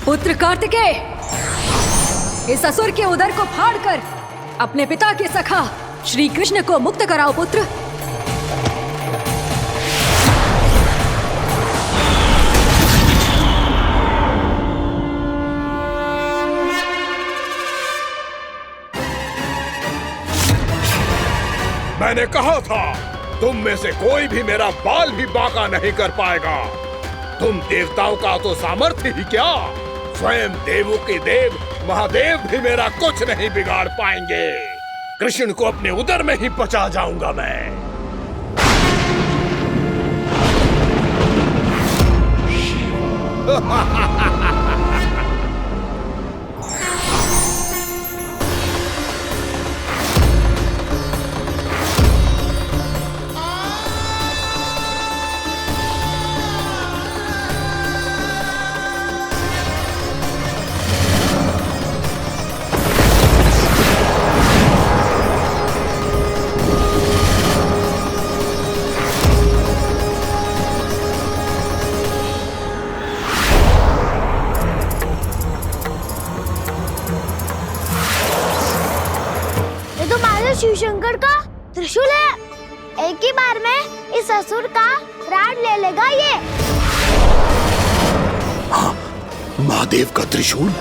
पुत्र कार्तिकेय, इस असुर के उदर को फाड़कर अपने पिता के सखा श्री कृष्ण को मुक्त कराओ पुत्र। मैंने कहा था तुम में से कोई भी मेरा बाल भी बांका नहीं कर पाएगा। तुम देवताओं का तो सामर्थ्य ही क्या, स्वयं देवों के देव महादेव भी मेरा कुछ नहीं बिगाड़ पाएंगे। कृष्ण को अपने उदर में ही पचा जाऊंगा मैं। शिव शंकर का त्रिशूल है। एक ही बार में इस असुर का प्राण ले लेगा ये। हाँ, महादेव का त्रिशूल।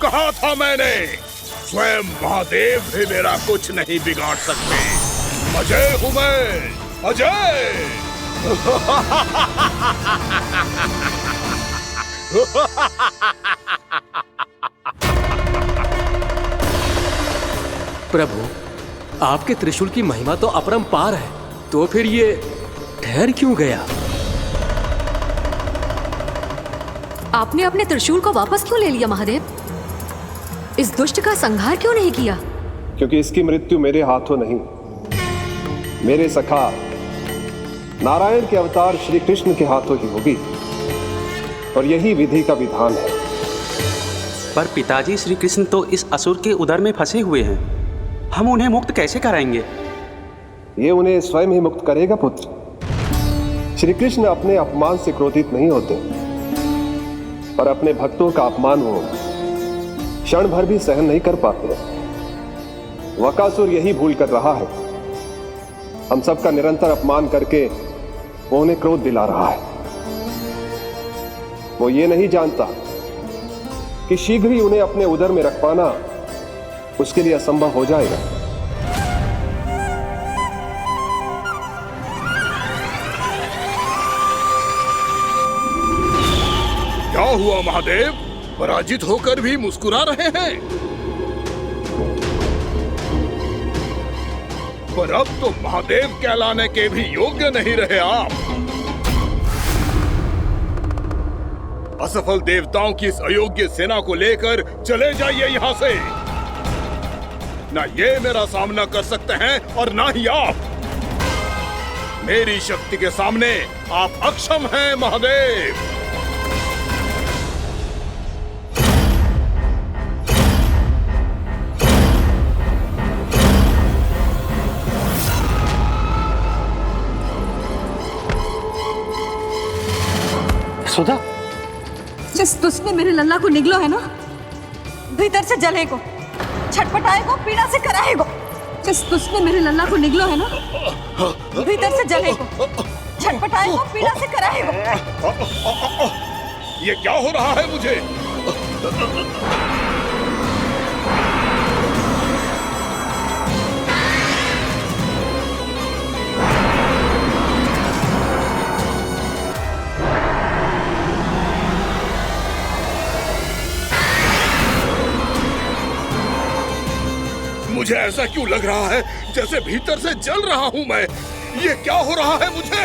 कहा था मैंने, स्वयं महादेव भी मेरा कुछ नहीं बिगाड़ सकते। अजय हूं मैं, अजय। प्रभु, आपके त्रिशूल की महिमा तो अपरंपार है, तो फिर ये ठहर क्यों गया? आपने अपने त्रिशूल को वापस क्यों ले लिया महादेव? इस दुष्ट का संहार क्यों नहीं किया? क्योंकि इसकी मृत्यु मेरे हाथों नहीं, मेरे सखा नारायण के अवतार श्री कृष्ण के हाथों ही होगी, और यही विधि का विधान है। पर पिताजी, श्री कृष्ण तो इस असुर के उदर में फंसे हुए हैं, हम उन्हें मुक्त कैसे कराएंगे? ये उन्हें स्वयं ही मुक्त करेगा पुत्र। श्री कृष्ण अपने अपमान से क्रोधित नहीं होते, पर अपने भक्तों का अपमान वो क्षण भर भी सहन नहीं कर पाते। वकासुर यही भूल कर रहा है, हम सबका निरंतर अपमान करके वो उन्हें क्रोध दिला रहा है। वो ये नहीं जानता कि शीघ्र ही उन्हें अपने उदर में रख पाना उसके लिए असंभव हो जाएगा। क्या हुआ महादेव, पराजित होकर भी मुस्कुरा रहे हैं? पर अब तो महादेव कहलाने के भी योग्य नहीं रहे आप। असफल देवताओं की इस अयोग्य सेना को लेकर चले जाइए यहाँ से। ना ये मेरा सामना कर सकते हैं और ना ही आप। मेरी शक्ति के सामने आप अक्षम हैं महादेव। सुधा, जिस दुष्ट ने मेरे लल्ला को निगलो है ना, भीतर से जलेगो, छटपटाएगो, पीड़ा से कराएगो। जिस दुष्ट ने मेरे लल्ला को निगलो है ना, भीतर से जलेगो, छटपटाएगो, पीड़ा से कराएगो। ये क्या हो रहा है मुझे? मुझे ऐसा क्यों लग रहा है जैसे भीतर से जल रहा हूं मैं। ये क्या हो रहा है मुझे?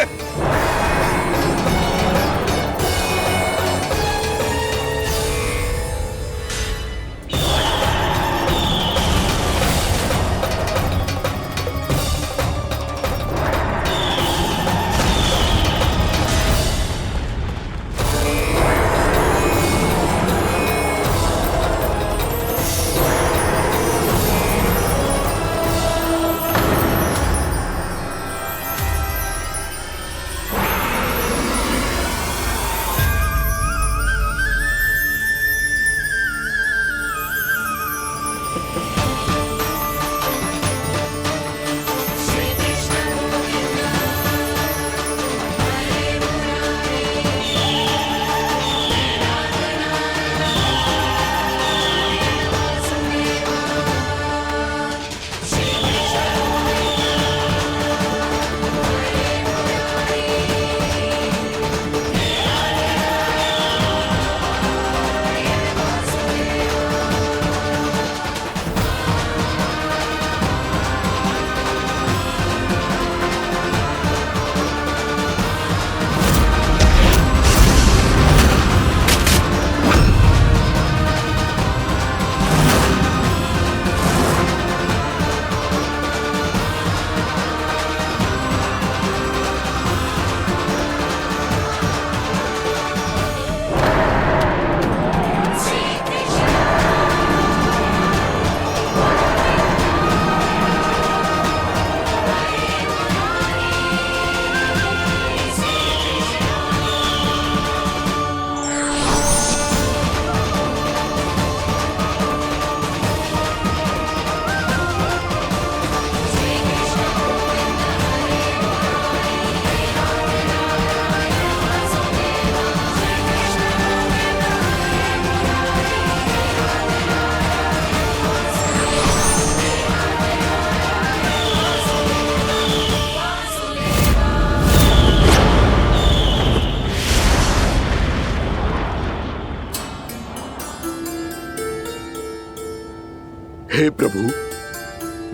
हे प्रभु,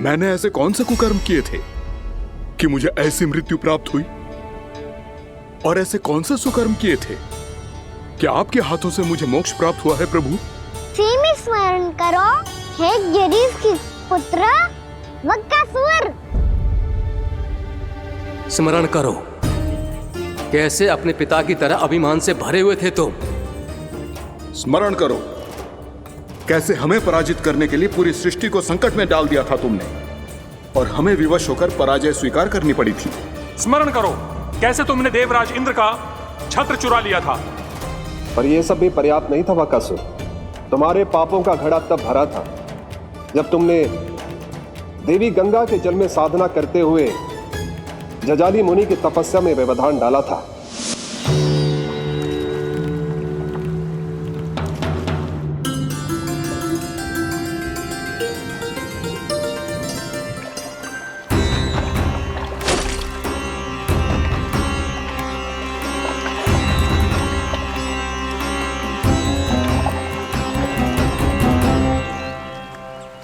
मैंने ऐसे कौन से कुकर्म किए थे कि मुझे ऐसी मृत्यु प्राप्त हुई? और ऐसे कौन से सुकर्म किए थे कि आपके हाथों से मुझे मोक्ष प्राप्त हुआ है प्रभु? सीमी स्मरण करो, हे गिरीश की पुत्र वक्कासुर। स्मरण करो, कैसे अपने पिता की तरह अभिमान से भरे हुए थे तुम। स्मरण करो, कैसे हमें पराजित करने के लिए पूरी सृष्टि को संकट में डाल दिया था तुमने, और हमें विवश होकर पराजय स्वीकार करनी पड़ी थी। स्मरण करो, कैसे तुमने देवराज इंद्र का छत्र चुरा लिया था। पर यह सब भी पर्याप्त नहीं था वक्कासुर। तुम्हारे पापों का घड़ा तब भरा था जब तुमने देवी गंगा के जल में साधना करते हुए जजाली मुनि की तपस्या में व्यवधान डाला था।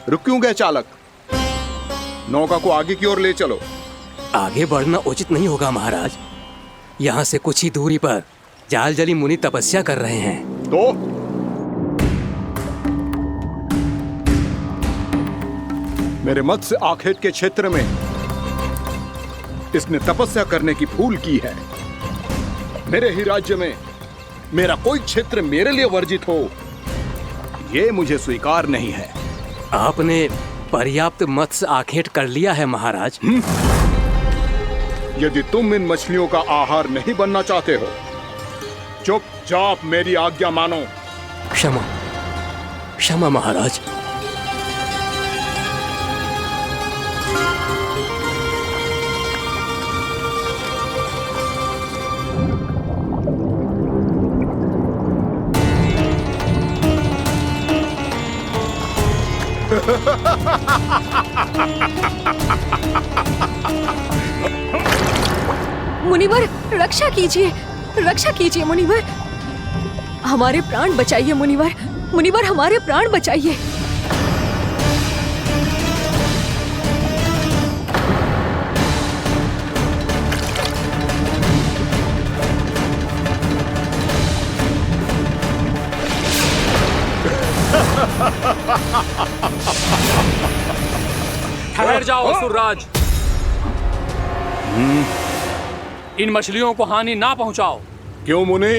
रुक क्यों गए चालक? नौका को आगे की ओर ले चलो। आगे बढ़ना उचित नहीं होगा महाराज। यहाँ से कुछ ही दूरी पर जालजली मुनि तपस्या कर रहे हैं। तो मेरे मत्स्य आखेट के क्षेत्र में इसने तपस्या करने की भूल की है। मेरे ही राज्य में मेरा कोई क्षेत्र मेरे लिए वर्जित हो, यह मुझे स्वीकार नहीं है। आपने पर्याप्त मत्स्य आखेट कर लिया है महाराज। यदि तुम इन मछलियों का आहार नहीं बनना चाहते हो, चुपचाप मेरी आज्ञा मानो। क्षमा, क्षमा महाराज। मुनिवर, रक्षा कीजिए, रक्षा कीजिए मुनिवर। हमारे प्राण बचाइए मुनिवर, मुनिवर हमारे प्राण बचाइए। ठहर जाओ असुरराज। इन मछलियों को हानि ना पहुंचाओ। क्यों मुनि?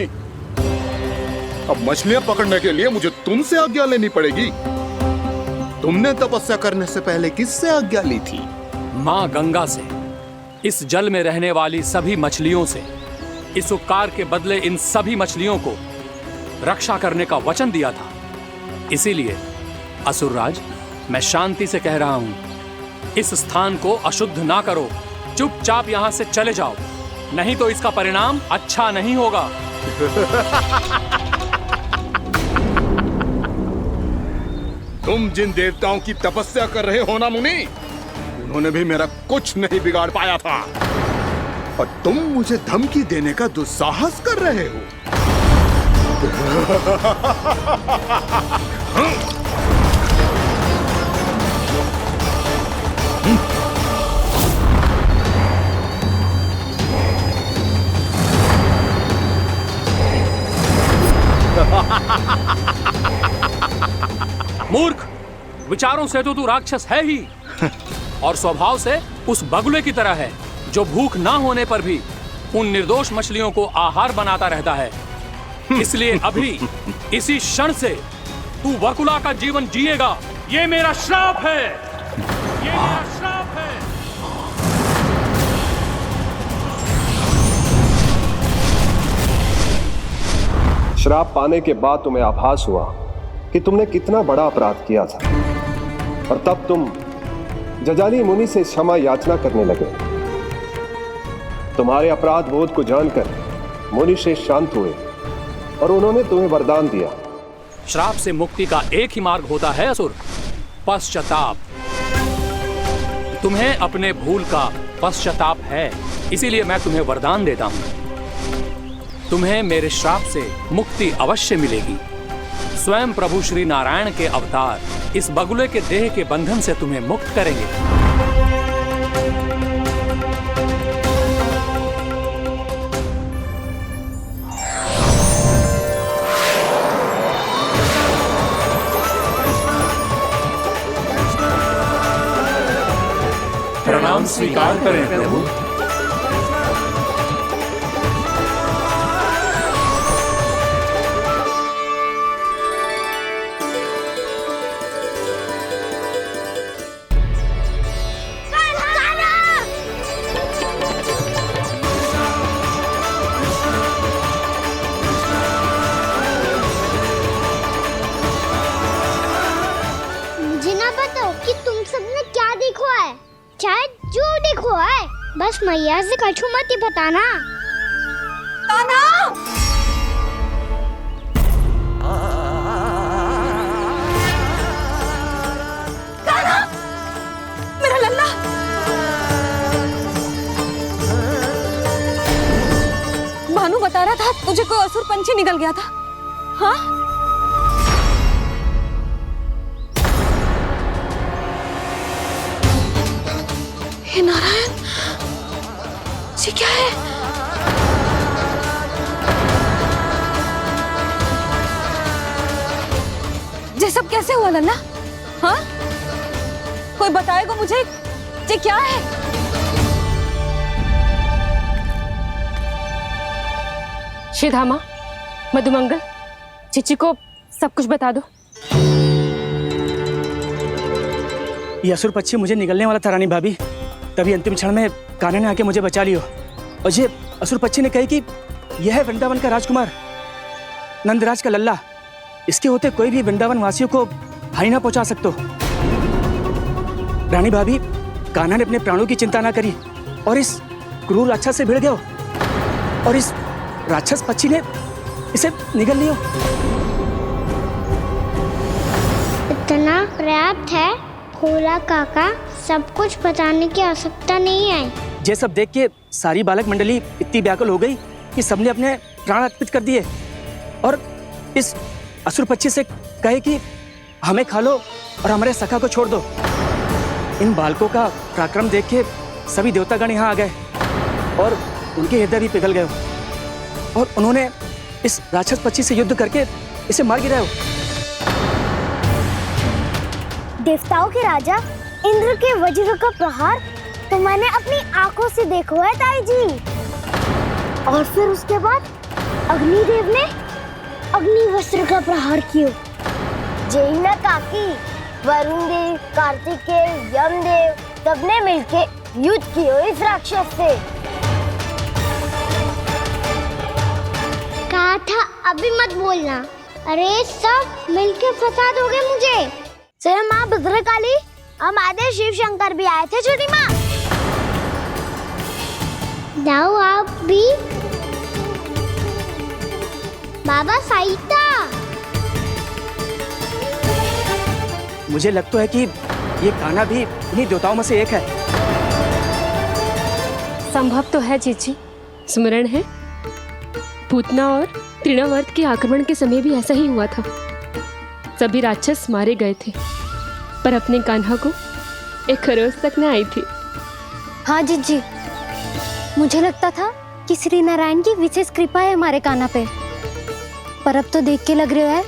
अब मछलियां पकड़ने के लिए मुझे तुमसे आज्ञा लेनी पड़ेगी। तुमने तपस्या करने से पहले किससे आज्ञा ली थी? मां गंगा से, इस जल में रहने वाली सभी मछलियों से। इस उपकार के बदले इन सभी मछलियों को रक्षा करने का वचन दिया था। इसीलिए असुरराज, मैं शांति से कह रहा हूं, इस स्थान को अशुद्ध ना करो। चुपचाप यहां से चले जाओ, नहीं तो इसका परिणाम अच्छा नहीं होगा। तुम जिन देवताओं की तपस्या कर रहे हो ना मुनि, उन्होंने भी मेरा कुछ नहीं बिगाड़ पाया था, और तुम मुझे धमकी देने का दुस्साहस कर रहे हो। मूर्ख, विचारों से तो तू राक्षस है ही, और स्वभाव से उस बगुले की तरह है जो भूख ना होने पर भी उन निर्दोष मछलियों को आहार बनाता रहता है। इसलिए अभी इसी क्षण से तू वकुला का जीवन जिएगा। ये मेरा श्राप है, ये मेरा श्राप है। श्राप पाने के बाद तुम्हें आभास हुआ कि तुमने कितना बड़ा अपराध किया था, और तब तुम जजाली मुनि से क्षमा याचना करने लगे। तुम्हारे अपराध बोध को जानकर मुनि श्रेष्ठ शांत हुए और उन्होंने तुम्हें वरदान दिया। श्राप से मुक्ति का एक ही मार्ग होता है असुर, पश्चाताप। तुम्हें अपने भूल का पश्चाताप है, इसीलिए मैं तुम्हें वरदान देता हूं। तुम्हें मेरे श्राप से मुक्ति अवश्य मिलेगी। स्वयं प्रभु श्री नारायण के अवतार इस बगुले के देह के बंधन से तुम्हें मुक्त करेंगे। प्रणाम स्वीकार करें प्रभु। मुझे ना बताओ कि तुम सबने क्या देखा है, चाहे जो देखो है, बस मैया से कछु मत ही बताना। कान्हा! कान्हा! मेरा लल्ला! भानु बता रहा था तुझे कोई असुर पंछी निकल गया था। हाँ? हे नारायण, ये क्या है? ये सब कैसे हुआ लल्ला? हाँ? कोई बताएगा मुझे ये क्या है? श्रीधामा, मधुमंगल, चिची को सब कुछ बता दो। ये असुर पक्षी मुझे निगलने वाला था रानी भाभी, तभी अंतिम क्षण में कान्हा ने आके मुझे बचा लियो। और ये असुर पक्षी ने कही कि यह है वृंदावन का राजकुमार, नंदराज का लल्ला। इसके होते कोई भी वृंदावन वासियों को हानि ना पहुंचा सकते। रानी भाभी, कान्हा ने अपने प्राणों की चिंता ना करी और इस क्रूर राक्षस से भिड़ गया, और इस राक्षस पक्षी ने इसे निगल लियो। इतना पर्याप्त है भोला काका, सब कुछ बताने की आवश्यकता नहीं है। ये सब देख के सारी बालक मंडली इतनी व्याकुल हो गई कि सबने अपने प्राण अर्पित कर दिए और इस असुर पक्षी से कहे कि हमें खा लो और हमारे सखा को छोड़ दो। इन बालकों का पराक्रम देख के सभी देवतागण यहाँ आ गए और उनके हृदय भी पिघल गए और उन्होंने इस राक्षस पक्षी से युद्ध करके इसे मार गिराया। देवताओं के राजा इंद्र के वज्र का प्रहार तो मैंने अपनी आंखों से देखा है ताई जी। और फिर उसके बाद अग्निदेव ने अग्निवस्त्र का प्रहार किया। जय ना काकी, वरुण देव, कार्तिकेय, यमदेव सबने मिलके युद्ध किया इस राक्षस से। कहा था अभी मत बोलना। अरे सब मिलके फंसा दोगे मुझे। जय माँ भद्रकाली, हमारे शिव शंकर भी आए थे छोटी माँ। जाओ आप भी। बाबा साईता, मुझे लगता है कि ये कान्हा भी इन्हीं देवताओं में से एक है। संभव तो है चीची, स्मरण है पूतना और तृणावर्त के आक्रमण के समय भी ऐसा ही हुआ था। सभी राक्षस मारे गए थे पर अपने कान्हा को एक खरोच तक न आई थी। हाँ जीजी, मुझे लगता था कि श्री नारायण की विशेष कृपा है हमारे कान्हा पे, पर अब तो देख के लग रहा है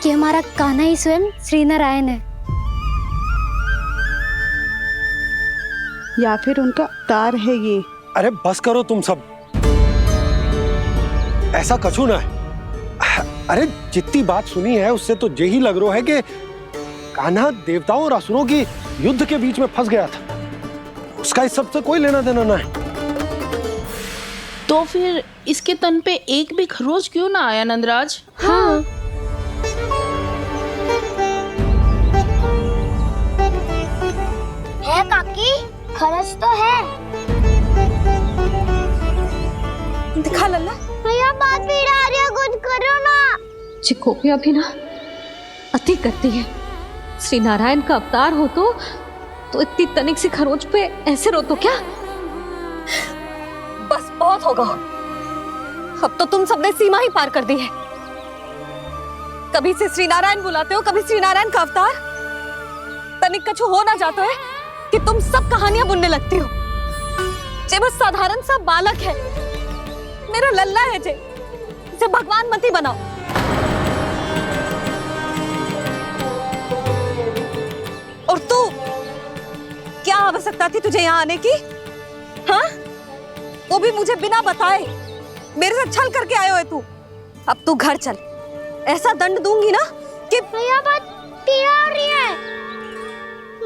कि हमारा कान्हा ही स्वयं श्री नारायण है। या फिर उनका अवतार है ये। अरे बस करो तुम सब, ऐसा कछु ना है। अरे जितनी बात सुनी है उससे तो यही लग रहा है कि कान्हा देवताओं और असुरों की युद्ध के बीच में फंस गया था। उसका इस सब से कोई लेना देना ना है। तो फिर इसके तन पे एक भी खरोच क्यों ना आया नंदराज? हाँ, है काकी, खरच तो है। दिखा लल्ला। भैया बात भी आ रही है, कुछ करो ना। चिकोपिया भी ना अति करती है। श्री नारायण का अवतार हो तो इतनी तनिक सी खरोच पे ऐसे रो तो क्या? बस बहुत होगा। अब तो तुम सबने सीमा ही पार कर दी है। कभी से श्री नारायण बुलाते हो, कभी श्री नारायण का अवतार। तनिक कछु हो ना जाता है कि तुम सब कहानियां बुनने लगती हो। जे बस साधारण सा बालक है, मेरा लल्ला है जे, इसे भगवान मती बनाओ। और तू, क्या आवश्यकता थी तुझे यहाँ आने की? हाँ, वो भी मुझे बिना बताए। मेरे से छल करके आयो है तू। अब तू घर चल, ऐसा दंड दूंगी ना कि मैया बहुत पीड़ा हो रही है।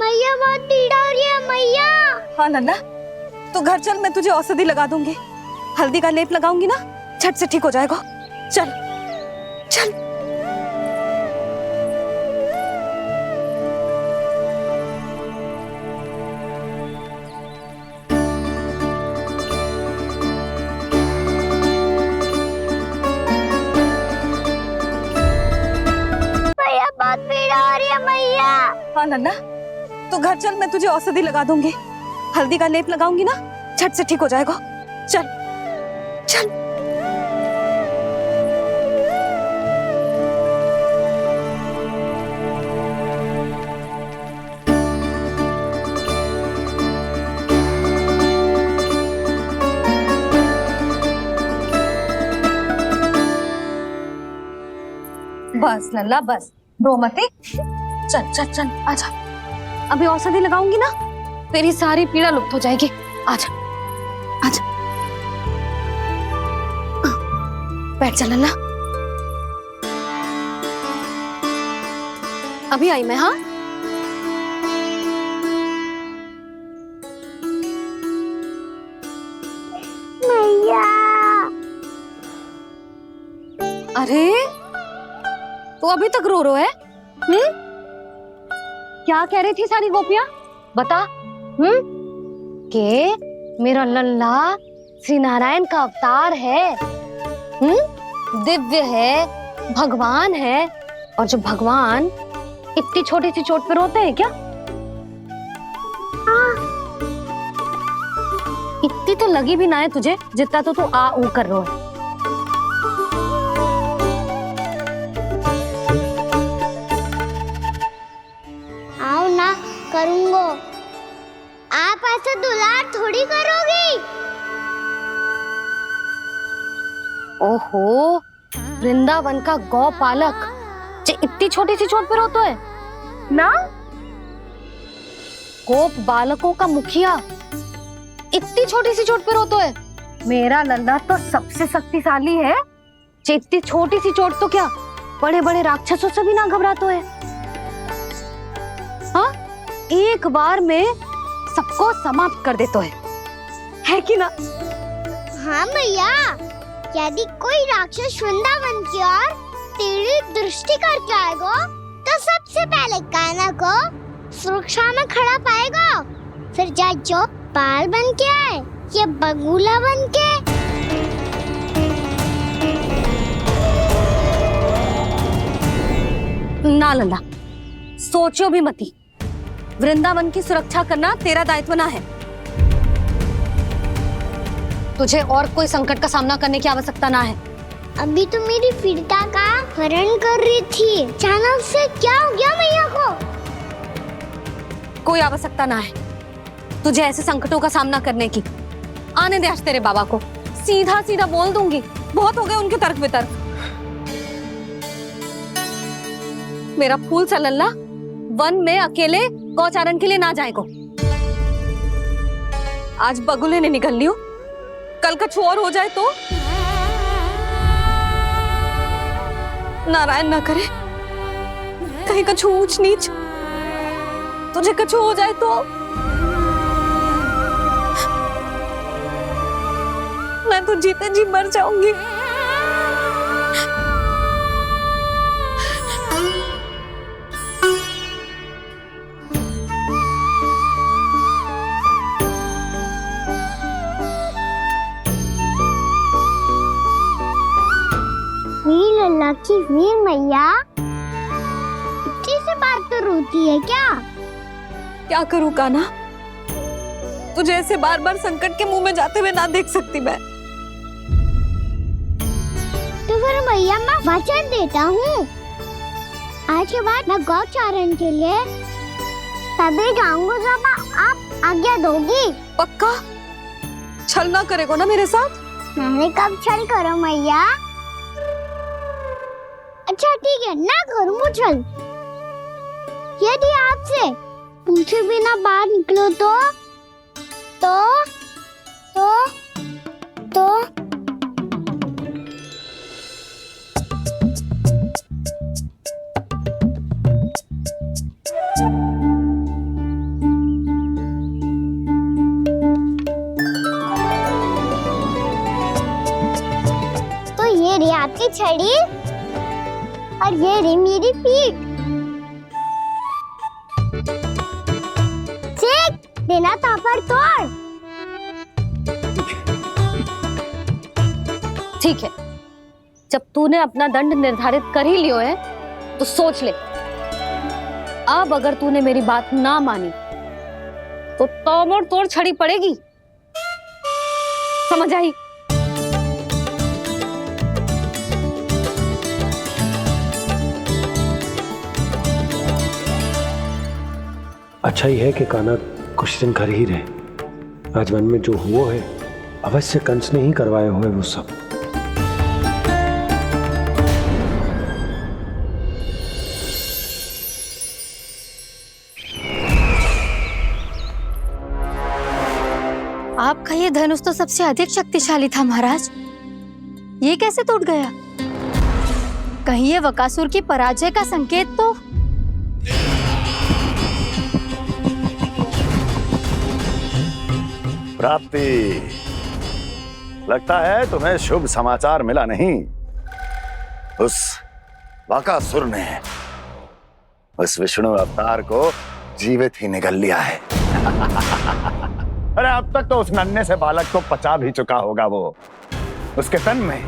मैया बहुत पीड़ा हो रही है मैया। हाँ नन्ना, तू घर चल, मैं तुझे औषधि लगा दूंगी। हल्दी का लेप लगाऊंगी ना, झट से ठीक हो जाएगा। चल चल। मैया बहुत पीड़ा हो रही है मैया। हाँ नन्ना, तू घर चल, मैं तुझे औषधि लगा दूंगी। हल्दी का लेप लगाऊंगी ना, झट से ठीक हो जाएगा। चल चल। बस लल्ला बस, रो मत। चल चल चल, आजा। अभी औषधि लगाऊंगी ना, तेरी सारी पीड़ा लुप्त हो जाएगी। आजा आजा, बैठ जा लल्ला। अभी आई मैं। हाँ, मैया। अरे तू अभी तक रो रो है? क्या कह रही थी सारी गोपियां? बता। के मेरा लल्ला श्री नारायण का अवतार है, दिव्य है, भगवान है। और जब भगवान इतनी छोटी सी चोट पे रोते हैं क्या? इतनी तो लगी भी ना है तुझे, जितना तो तू आ ऊ कर रहा है। आओ ना, करूंगो। आप ऐसा दुलार थोड़ी करोगी। ओहो, वृंदावन का गौपालक जे इतनी छोटी सी चोट पे रोता है ना? गोप बालकों का मुखिया इतनी छोटी सी चोट पे रोता है? मेरा लल्ला तो सबसे शक्तिशाली है। जे इतनी छोटी सी चोट तो क्या, बड़े बड़े राक्षसों से भी ना घबराता है। हाँ, एक बार में सबको समाप्त कर देता है कि ना? हाँ मैया, यदि कोई राक्षस वृंदावन की ओर तेरी दृष्टि करके आएगा, तो सबसे पहले कान्हा को सुरक्षा में खड़ा पाएगा। फिर चाहे जो बाल बन के आए या बगुला बन के। ना लल्ला, सोचो भी मती। वृंदावन की सुरक्षा करना तेरा दायित्व ना है। तुझे और कोई संकट का सामना करने की आवश्यकता ना है। अभी तो मेरी पीड़िता का हरण कर रही थी, अचानक से क्या हो गया मैया को? कोई आवश्यकता ना है तुझे ऐसे संकटों का सामना करने की। आने दे आज तेरे बाबा को, सीधा सीधा बोल दूंगी। बहुत हो गए उनके तर्क वितर्क। मेरा फूल सा लल्ला वन में अकेले गौचारण के लिए ना जाएगो। आज बगुले ने निकल लियो, कल कछु और हो जाए तो? नारायण ना करे, कहीं कछु ऊंच नीच तुझे कछु हो जाए तो? मैं तो जीते जी मर जाऊंगी। वीर लल्ला की वीर मैया इतनी सी बात तो रोती है क्या? क्या करूं कान्हा, तुझे ऐसे बार बार संकट के मुंह में जाते हुए ना देख सकती मैं। तो फिर मैया मैं वचन देता हूँ, आज के बाद मैं गौचारण के लिए तभी जाऊंगा जब आप आज्ञा दोगी। पक्का छल ना करेगा ना मेरे साथ? मैंने कब छल करो मैया? अच्छा ठीक है, ना करूँ छल। यदि आपसे पूछे बिना बाहर निकलो तो ये रही आपकी छड़ी और ये रही मेरी पीठ। चेक देना तापर तोड़। ठीक है, जब तूने अपना दंड निर्धारित कर ही लियो है तो सोच ले, अब अगर तूने मेरी बात ना मानी तो तोड़ तोड़ छड़ी पड़ेगी, समझ आई? अच्छा ही है कि कान्हा कुछ दिन घर ही रहे। राजवन में जो हुआ है अवश्य कंस ने ही करवाए हुए वो सब। आपका ये धनुष तो सबसे अधिक शक्तिशाली था महाराज, ये कैसे टूट गया? कहीं ये बकासुर की पराजय का संकेत तो? प्राप्ति, लगता है तुम्हें शुभ समाचार मिला नहीं। उस बकासुर ने उस विष्णु अवतार को जीवित ही निगल लिया है। अरे अब तक तो उस नन्हे से बालक को पचा भी चुका होगा वो। उसके तन में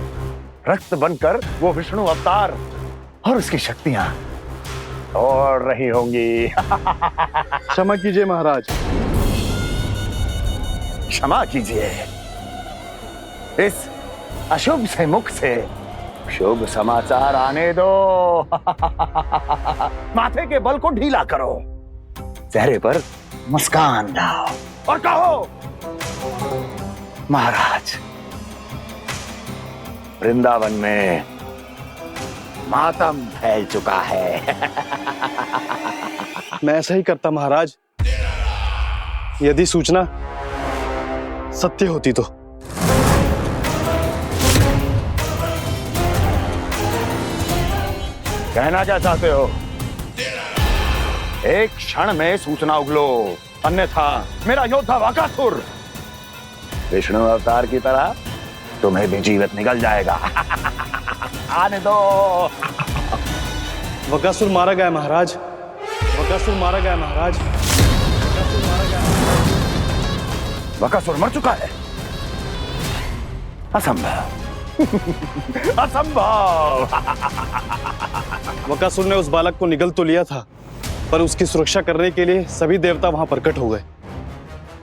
रक्त बनकर वो विष्णु अवतार और उसकी शक्तियां दौड़ रही होंगी। क्षमा कीजिए महाराज। क्षमा कीजिए, इस अशुभ से मुख से शुभ समाचार आने दो। माथे के बल को ढीला करो, चेहरे पर मुस्कान लाओ और कहो, महाराज, वृंदावन में मातम फैल चुका है। मैं ऐसा ही करता महाराज, यदि सूचना सत्य होती तो। कहना क्या चाहते हो? एक क्षण में सूचना उगलो, अन्यथा मेरा योद्धा बकासुर विष्णु अवतार की तरह तुम्हें भी जीवित निकल जाएगा। आने दो। बकासुर मारा गया महाराज, बकासुर मारा गया महाराज, बकासुर मारा गया। बकासुर मर चुका है? असंभव। असंभव। बकासुर ने उस बालक को निगल तो लिया था, पर उसकी सुरक्षा करने के लिए सभी देवता वहां प्रकट हो गए,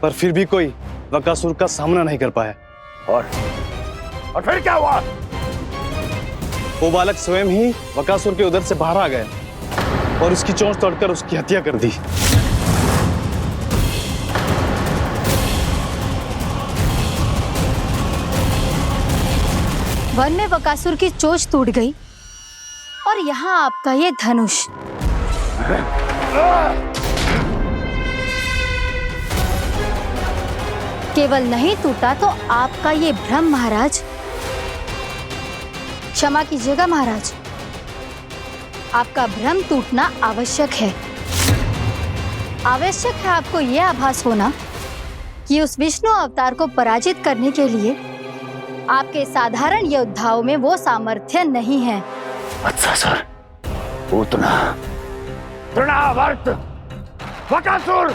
पर फिर भी कोई बकासुर का सामना नहीं कर पाया। और फिर क्या हुआ? वो बालक स्वयं ही बकासुर के उदर से बाहर आ गया और उसकी चोंच तोड़कर उसकी हत्या कर दी। वन में बकासुर की चोंच टूट गई और यहाँ आपका ये धनुष। केवल नहीं टूटा तो आपका ये भ्रम महाराज। क्षमा कीजिएगा महाराज, आपका भ्रम टूटना आवश्यक है। आवश्यक है आपको यह आभास होना कि उस विष्णु अवतार को पराजित करने के लिए आपके साधारण योद्धाओं में वो सामर्थ्य नहीं है। अच्छा सर, पूतना, तृणावर्त, बकासुर,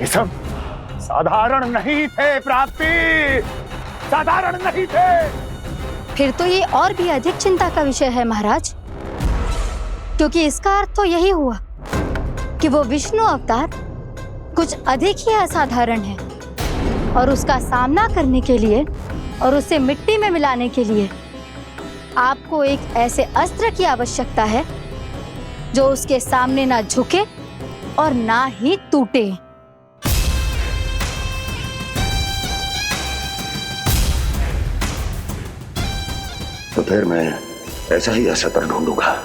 ये सब साधारण नहीं थे प्राप्ति, साधारण नहीं थे। फिर तो ये और भी अधिक चिंता का विषय है महाराज, क्योंकि इसका अर्थ तो यही हुआ कि वो विष्णु अवतार कुछ अधिक ही असाधारण है और उसका सामना करने के लिए और उसे मिट्टी में मिलाने के लिए आपको एक ऐसे अस्त्र की आवश्यकता है जो उसके सामने ना झुके और ना ही टूटे। तो फिर मैं ऐसा ही अस्त्र ढूंढूंगा,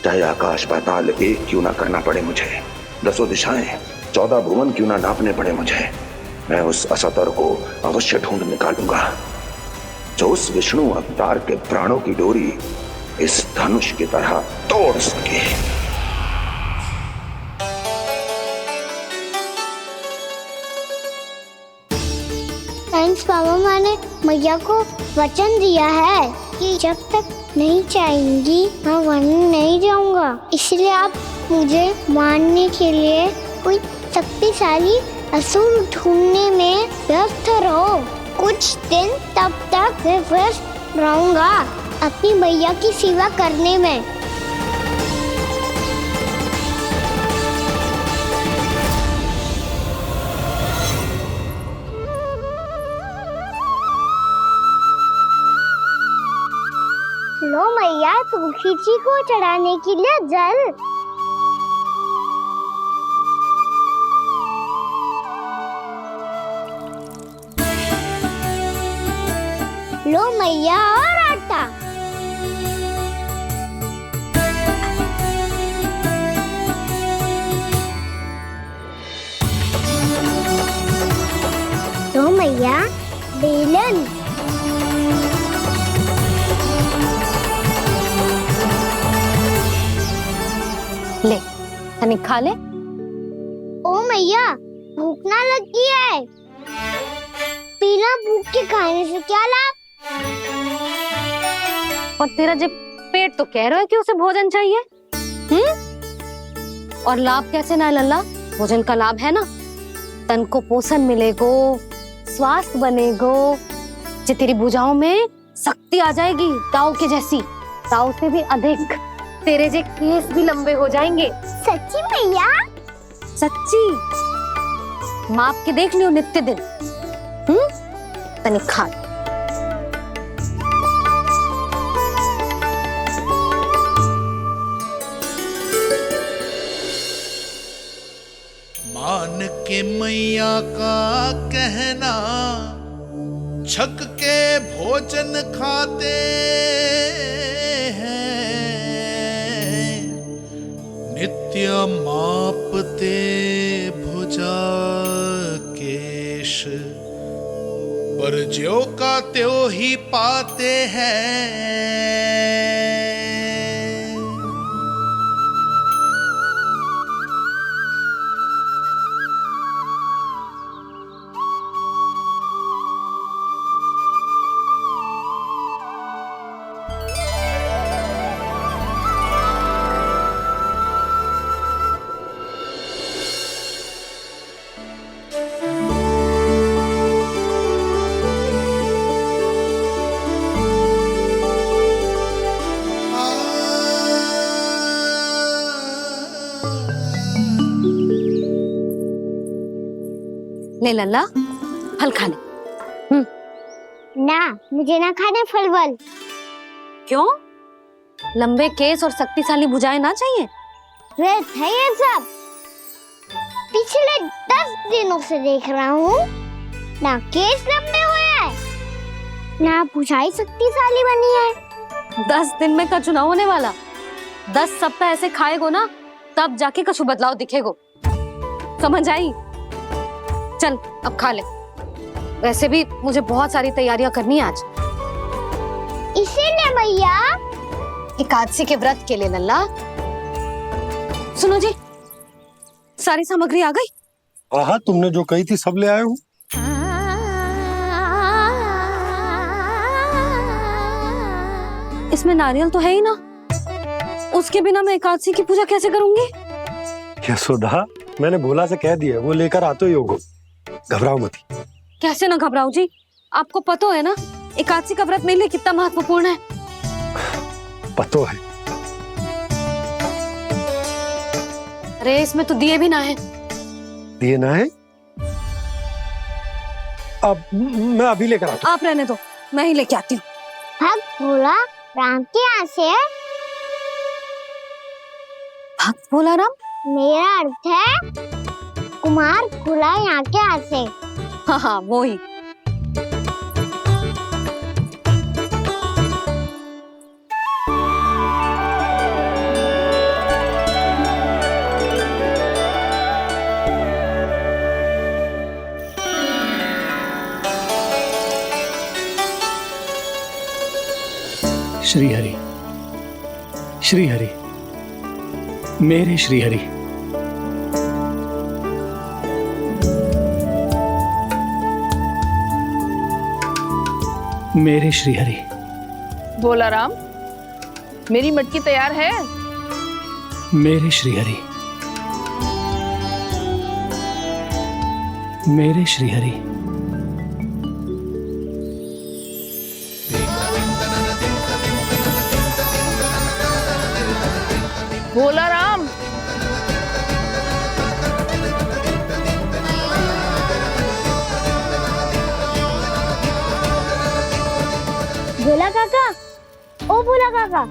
चाहे आकाश पाताल एक क्यों ना करना पड़े मुझे, 10 दिशाएं 14 भुवन क्यों ना नापने पड़े मुझे, मैं उस अस्त्र को अवश्य ढूंढ निकालूंगा जो उस विष्णु अवतार के प्राणों की डोरी इस धनुष की तरह तोड़ सके। थैंक्स पापा, मैंने मैया को वचन दिया है कि जब तक नहीं चाहेंगी मैं वन नहीं जाऊंगा, इसलिए आप मुझे मारने के लिए कोई शक्तिशाली असुर ढूंढने में व्यस्त रहो। कुछ दिन तब तक मैं व्यस्त रहूंगा अपनी मैया की सेवा करने में। लो मैया, तुलसी जी को चढ़ाने के लिए जल। लो मैया, और आटा। लो मैया, बेलन। ले, तनिक खा ले। ओ मैया, भूख ना लगी है। बिना भूख के खाने से क्या लाभ? और तेरा जब पेट तो कह रहा है कि उसे भोजन चाहिए, और लाभ कैसे ना लल्ला? भोजन का लाभ है ना, तन को पोषण मिलेगो, स्वास्थ्य बनेगो, जो तेरी भुजाओं में शक्ति आ जाएगी, ताऊ के जैसी, ताऊ से भी अधिक। तेरे जे केस भी लंबे हो जाएंगे। सच्ची मैया? सच्ची। माप के देख लियो नित्य दिन। तनिक खा। मान के मैया का कहना, छक के भोजन खाते हैं, नित्य मापते भुजा केश, पर ज्यो का त्यों ही पाते हैं। ले लल्ला, फल खा ले। ना, मुझे ना खाने फल वल। क्यों? लंबे केस और शक्तिशाली भुजाएं ना चाहिए? व्यर्थ है ये सब। पिछले 10 दिनों से देख रहा हूँ, ना केस लंबे हुए हैं, ना भुजाएं शक्तिशाली बनी है। 10 दिन में का चुनाव होने वाला, 10 सप्ताह ऐसे खाएगो ना, तब जाके कछु बदलाव दिखेगो। समझ आई? चल अब खा ले। वैसे भी मुझे बहुत सारी तैयारियां करनी है आज। इसीलिए भैया, एकादशी के व्रत के लिए लल्ला। सुनो जी, सारी सामग्री आ गई? हाँ, तुमने जो कही थी सब ले आए हूँ। इसमें नारियल तो है ही ना, उसके बिना मैं एकादशी की पूजा कैसे करूंगी? यशोदा, मैंने भोला से कह दिया, वो लेकर आते ही होगा, घबराओ मत। कैसे ना घबराओ जी, आपको पता है ना एकादशी का व्रत मेरे लिए कितना महत्वपूर्ण है। पता है। अरे इसमें तो दिए भी ना है। दिए ना है? अब मैं अभी लेकर आता हूँ। आप रहने दो, मैं ही लेके आती हूँ। भक्त भोला राम के यहाँ से है। भक्त भोला राम? मेरा अर्थ है कुमार भोला यहाँ के यहाँ से। हाँ हाँ वो ही। श्री हरि, श्री हरि, मेरे श्री हरि। मेरे श्री हरि। भोला राम, मेरी मटकी तैयार है। मेरे श्री हरि, मेरे श्री हरि। भोला राम, भोला काका, ओ भोला काका।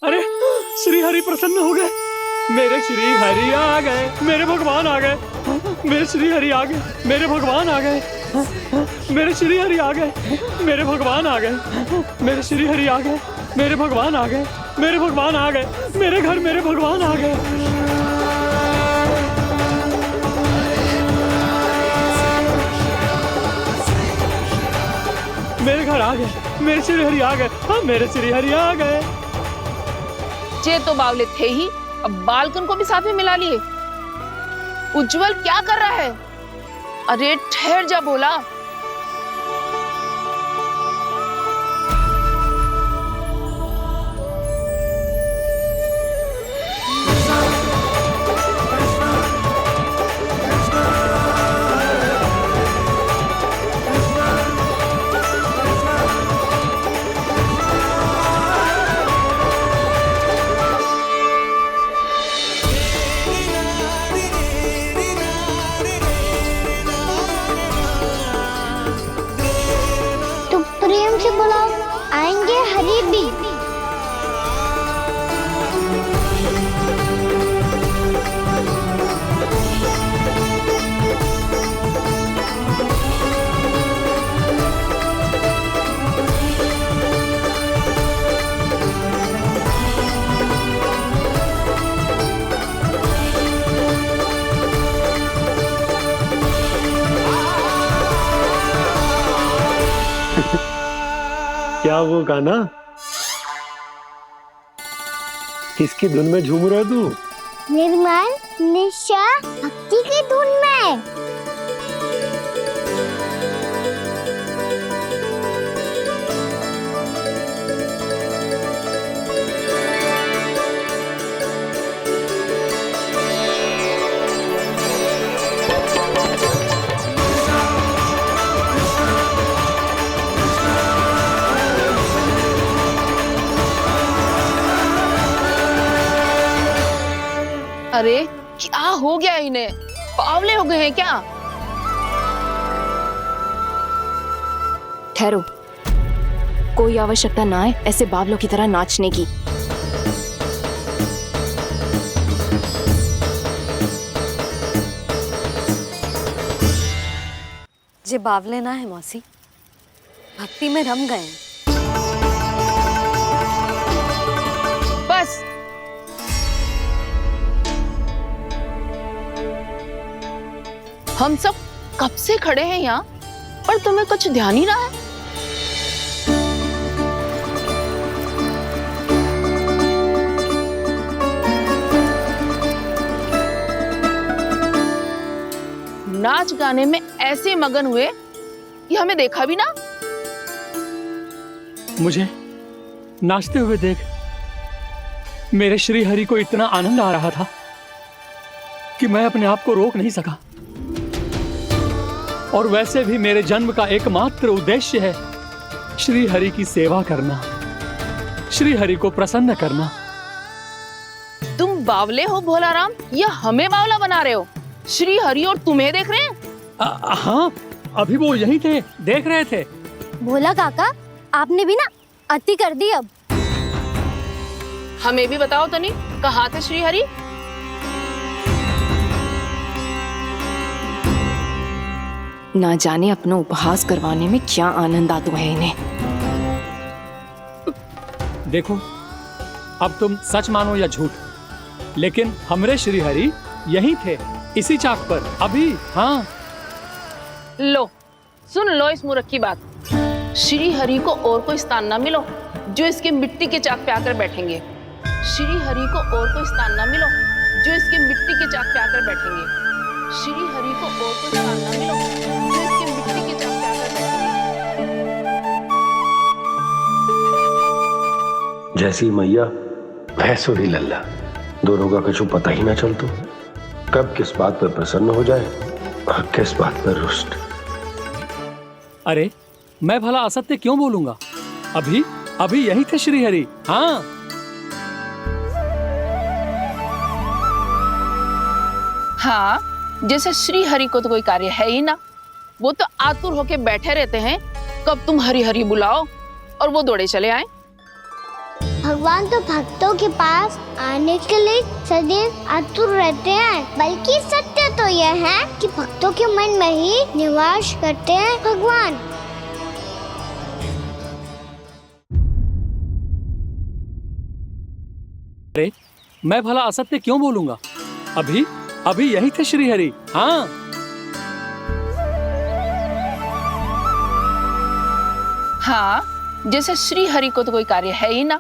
अरे श्री हरि प्रसन्न हो गए। मेरे श्री हरि आ गए, मेरे भगवान आ गए। मेरे श्री हरि आ गए, मेरे भगवान आ गए। मेरे श्री हरि आ गए, मेरे भगवान आ गए। मेरे श्री हरि आ गए, मेरे भगवान आ गए। मेरे भगवान आ गए, मेरे घर मेरे भगवान आ गए। मेरे घर आ गए, मेरे श्री हरि आ गए। हाँ मेरे श्री हरि आ गए। ये तो बावले थे ही, अब बालकन को भी साथ में मिला लिए। उज्जवल क्या कर रहा है? अरे ठहर जा भोला। प्रेम से बुलाओ, आएंगे हरि भी। क्या वो गाना? किसकी धुन में झूम रहा तू? निर्मल निशा भक्ति की धुन में। अरे क्या हो गया इन्हें? पावले हो गए हैं क्या? ठहरो, कोई आवश्यकता ना है ऐसे बावलों की तरह नाचने की। जे बावले ना है मौसी, भक्ति में रम गए हैं। बस हम सब कब से खड़े हैं यहाँ, पर तुम्हें कुछ ध्यान ही ना है। नाच गाने में ऐसे मगन हुए कि हमें देखा भी ना। मुझे नाचते हुए देख मेरे श्री हरि को इतना आनंद आ रहा था कि मैं अपने आप को रोक नहीं सका। और वैसे भी मेरे जन्म का एकमात्र उद्देश्य है श्री हरि की सेवा करना, श्री हरि को प्रसन्न करना। तुम बावले हो भोलाराम या हमें बावला बना रहे हो? श्री हरि और तुम्हें देख रहे हैं? हाँ, अभी वो यहीं थे, देख रहे थे। भोला काका, आपने भी ना अति कर दी अब। हमें भी बताओ तनी, कहाँ थे श्री हरि? ना जाने अपना उपहास करवाने में क्या आनंद आता है इन्हें। देखो, अब तुम सच मानो या झूठ, लेकिन हमरे श्री हरि यहीं थे, इसी चाक पर अभी। हाँ, लो सुन लो इस मूर्ख की बात। श्री हरि को और कोई स्थान ना मिलो जो इसके मिट्टी के चाक पे आकर बैठेंगे। श्री हरि को और कोई स्थान ना मिलो जो इसके मिट्टी के चाक पे आकर बैठेंगे। श्री हरि को और कोई स्थान ना मिलो जो इसके मिट्टी के चाक पे आकर बैठेंगे। जैसी मैया भैंसो ही लल्ला, दोनों का कुछ पता ही ना चलतो, कब किस बात पर प्रसन्न हो जाए और किस बात पर रुष्ट। अरे मैं भला असत्य क्यों बोलूंगा? अभी अभी यही थे श्री हरि। हाँ, हाँ, जैसे श्री हरि को तो कोई कार्य है ही ना, वो तो आतुर होके बैठे रहते हैं कब तुम हरि हरि बुलाओ और वो दौड़े चले आए। भगवान तो भक्तों के पास आने के लिए सदैव आतुर रहते हैं, बल्कि सत्य तो यह है कि भक्तों के मन में ही निवास करते हैं भगवान। अरे मैं भला असत्य क्यों बोलूंगा? अभी अभी यही थे श्री हरि। हाँ, हाँ, जैसे श्री हरि को तो कोई कार्य है ही ना,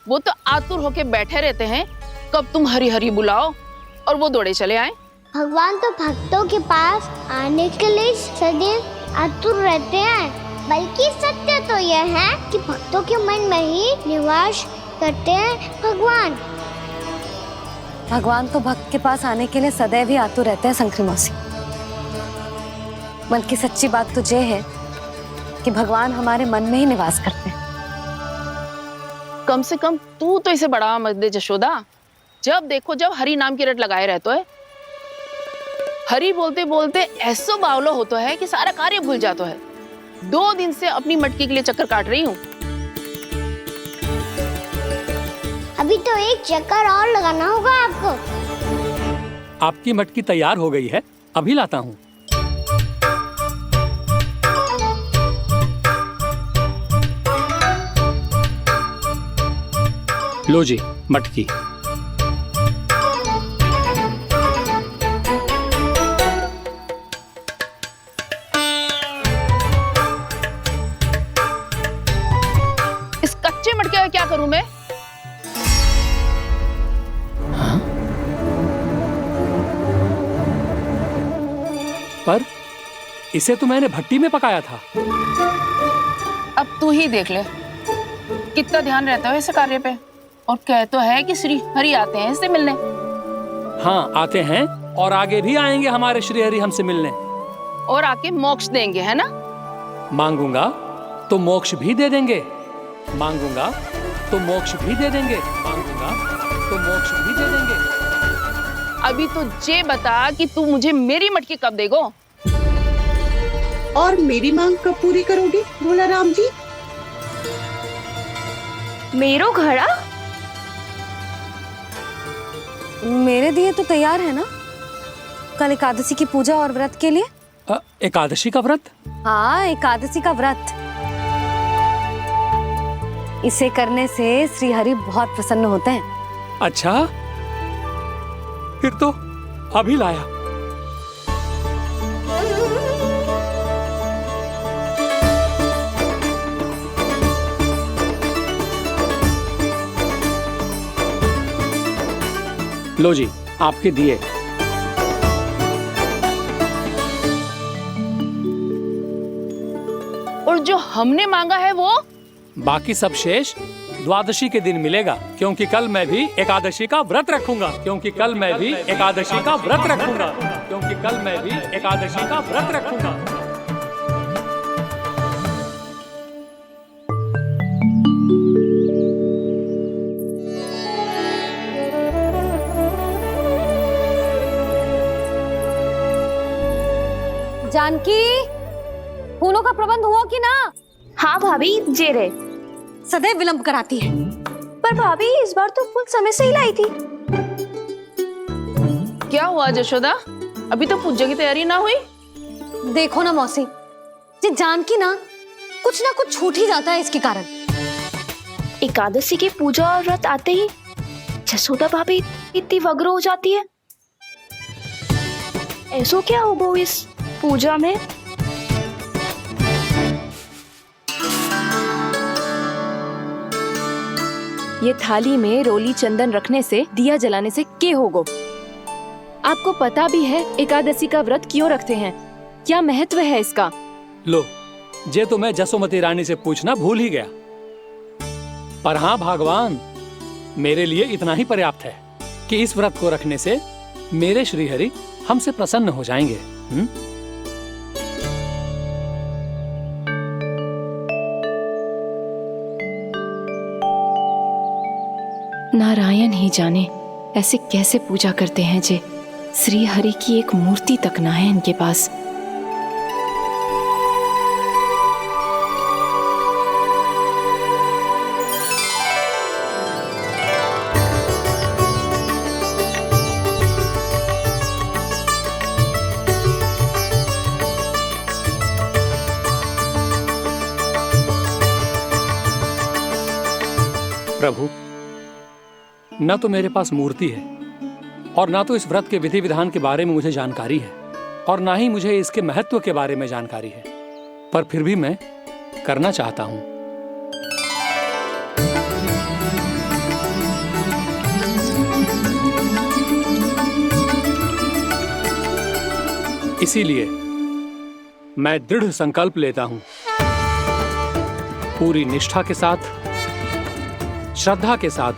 वो तो आतुर होके बैठे रहते हैं कब तुम हरि हरि बुलाओ और वो दौड़े चले आए। भगवान तो भक्तों के पास आने के लिए सदैव आतुर रहते हैं, बल्कि सत्य तो यह है कि भक्तों के मन में ही निवास करते हैं भगवान। भगवान तो भक्त के पास आने के लिए सदैव ही आतुर रहते हैं शंकरी मौसी। बल्कि सच्ची बात तो ये है कि भगवान हमारे मन में ही निवास करते हैं। कम से कम तू तो इसे बढ़ावा मत दे जशोदा। जब देखो जब हरि नाम की रट लगाए रहते है। हरि बोलते बोलते ऐसो बावलो होता है कि सारा कार्य भूल जाता है। 2 दिन से अपनी मटकी के लिए चक्कर काट रही हूँ। अभी तो एक चक्कर और लगाना होगा आपको। आपकी मटकी तैयार हो गई है, अभी लाता हूँ। लो जी मटकी। इस कच्चे मटके का क्या करूं मैं? पर इसे तो मैंने भट्टी में पकाया था। अब तू ही देख ले कितना ध्यान रहता है इस कार्य पे। और कह तो है कि श्री हरि आते हैं इससे मिलने। हाँ, आते हैं और आगे भी आएंगे हमारे श्री हरि हमसे मिलने। और आके मोक्ष देंगे, है ना? मांगूंगा तो मोक्ष भी दे देंगे, मांगूंगा तो मोक्ष भी दे देंगे, मांगूंगा तो मोक्ष भी दे देंगे। अभी तो ये बता कि तू मुझे मेरी मटकी कब देगो? और मेरी मांग कब पूरी करोगे भोलाराम जी? मेरो घड़ा मेरे दिए तो तैयार है ना? कल एकादशी की पूजा और व्रत के लिए। एकादशी का व्रत? हाँ, एकादशी का व्रत। इसे करने से श्री हरि बहुत प्रसन्न होते हैं। अच्छा, फिर तो अभी लाया। लो जी आपके दिए। और जो हमने मांगा है वो? बाकी सब शेष द्वादशी के दिन मिलेगा, क्योंकि कल मैं भी एकादशी का व्रत रखूंगा, क्योंकि कल मैं भी एकादशी का व्रत रखूंगा, क्योंकि कल मैं भी एकादशी का व्रत रखूंगा। जानकी, फूलों का प्रबंध हुआ कि ना? हाँ भाभी, जे रहे। सदैव विलंब कराती है। पर भाभी इस बार तो फूल समय से ही लाई थी। क्या हुआ जशोदा, अभी तो पूजा की तैयारी ना हुई? देखो ना मौसी, ये जानकी ना कुछ छूट ही जाता है इसके कारण। एकादशी की पूजा और व्रत आते ही जसोदा भाभी इतनी वग्र हो जाती है। ऐसो क्या होगा इस पूजा में? ये थाली में रोली चंदन रखने से, दिया जलाने से के होगो? आपको पता भी है एकादशी का व्रत क्यों रखते हैं? क्या महत्व है इसका? लो, जे तो मैं जसोमती रानी से पूछना भूल ही गया। पर हाँ भगवान, मेरे लिए इतना ही पर्याप्त है कि इस व्रत को रखने से मेरे श्रीहरि हमसे प्रसन्न हो जाएंगे। नारायण ही जाने ऐसे कैसे पूजा करते हैं जे श्री हरि की एक मूर्ति तक ना है इनके पास। प्रभु, न तो मेरे पास मूर्ति है और ना तो इस व्रत के विधि विधान के बारे में मुझे जानकारी है, और ना ही मुझे इसके महत्व के बारे में जानकारी है, पर फिर भी मैं करना चाहता हूं। इसीलिए मैं दृढ़ संकल्प लेता हूं, पूरी निष्ठा के साथ, श्रद्धा के साथ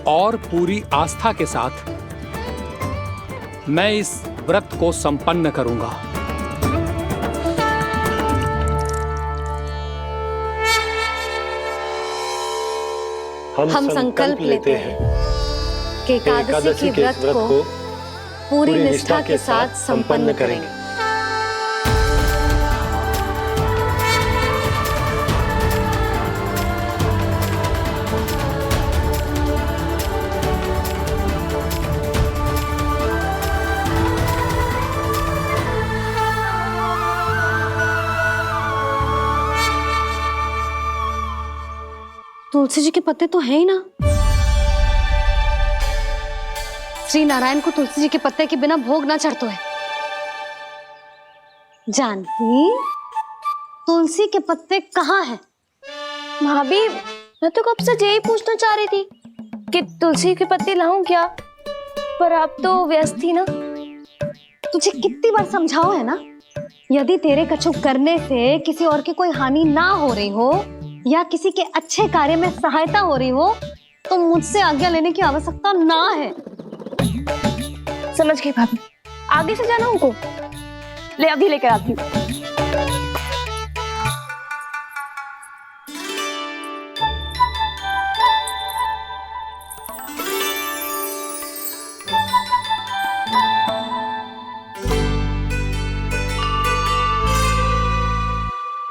और पूरी आस्था के साथ मैं इस व्रत को संपन्न करूंगा। हम संकल्प लेते हैं कि एकादशी के व्रत को पूरी निष्ठा के साथ संपन्न करेंगे। तुलसी जी के पत्ते तो हैं ही ना। श्री नारायण को तुलसी जी के पत्ते के बिना भोग ना चढ़तो है। जानकी, तुलसी के पत्ते कहाँ हैं? भाभी, मैं तो कब से यही पूछना चाह रही थी कि तुलसी के पत्ते लाऊं क्या, पर आप तो व्यस्त थी ना। तुझे कितनी बार समझाओ है ना, यदि तेरे कछु करने से किसी और की कोई हानि ना हो रही हो या किसी के अच्छे कार्य में सहायता हो रही हो तो मुझसे आज्ञा लेने की आवश्यकता ना है। समझ गई भाभी, आगे से जाना उनको। ले अभी लेकर आती हूँ।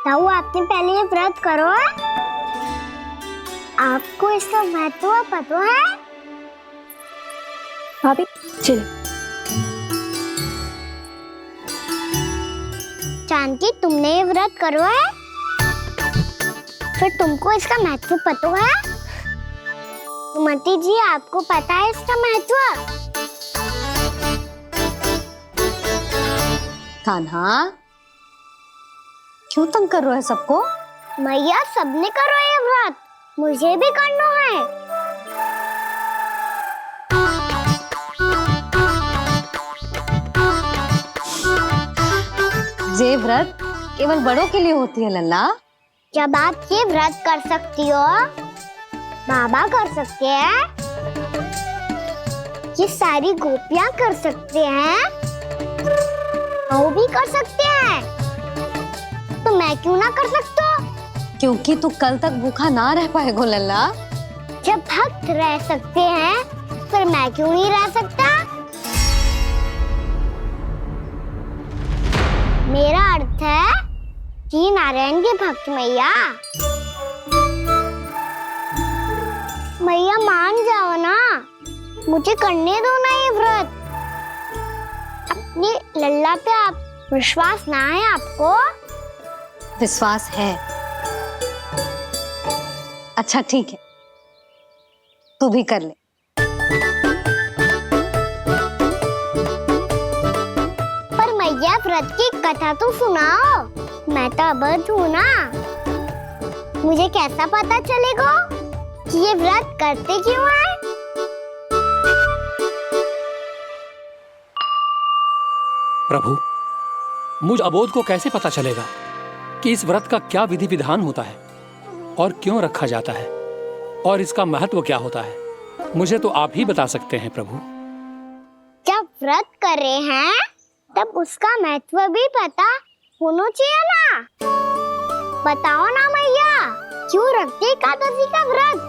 ताऊ, आपने पहले ये व्रत करो है? आपको इसका महत्व पता है? भाभी चल। जानकी, तुमने ये व्रत करो है? फिर तुमको इसका महत्व पता है? सुमति जी, आपको पता है इसका महत्व? कान्हा, क्यों तंग कर रहे हो सबको? मैया, सबने करो ये व्रत, मुझे भी करना है। ये व्रत केवल बड़ों के लिए होती है लल्ला। जब आप ये व्रत कर सकती हो, बाबा कर सकते हैं, ये सारी गोपियां कर सकते हैं, वो भी कर सकते हैं, तो मैं क्यों ना कर सकता? क्योंकि तू कल तक भूखा ना रह पाएगा लल्ला। जब भक्त रह सकते हैं, फिर मैं क्यों नहीं रह सकता? मेरा अर्थ है कि नारायण के भक्त मैया, मैया मान जाओ ना, मुझे करने दो ना ये व्रत। अपनी लल्ला पे आप विश्वास ना है आपको? विश्वास है। अच्छा ठीक है, तू भी कर ले। पर मैया व्रत की कथा तो सुनाओ, मैं तो अबध हूँ ना। मुझे कैसा पता चलेगा कि ये व्रत करते क्यों हैं? प्रभु, मुझ अबोध को कैसे पता चलेगा कि इस व्रत का क्या विधि विधान होता है और क्यों रखा जाता है और इसका महत्व क्या होता है? मुझे तो आप ही बता सकते हैं प्रभु। जब व्रत कर रहे हैं तब उसका महत्व भी पता होना चाहिए ना। बताओ ना मैया, क्यों रखते एकादशी का व्रत?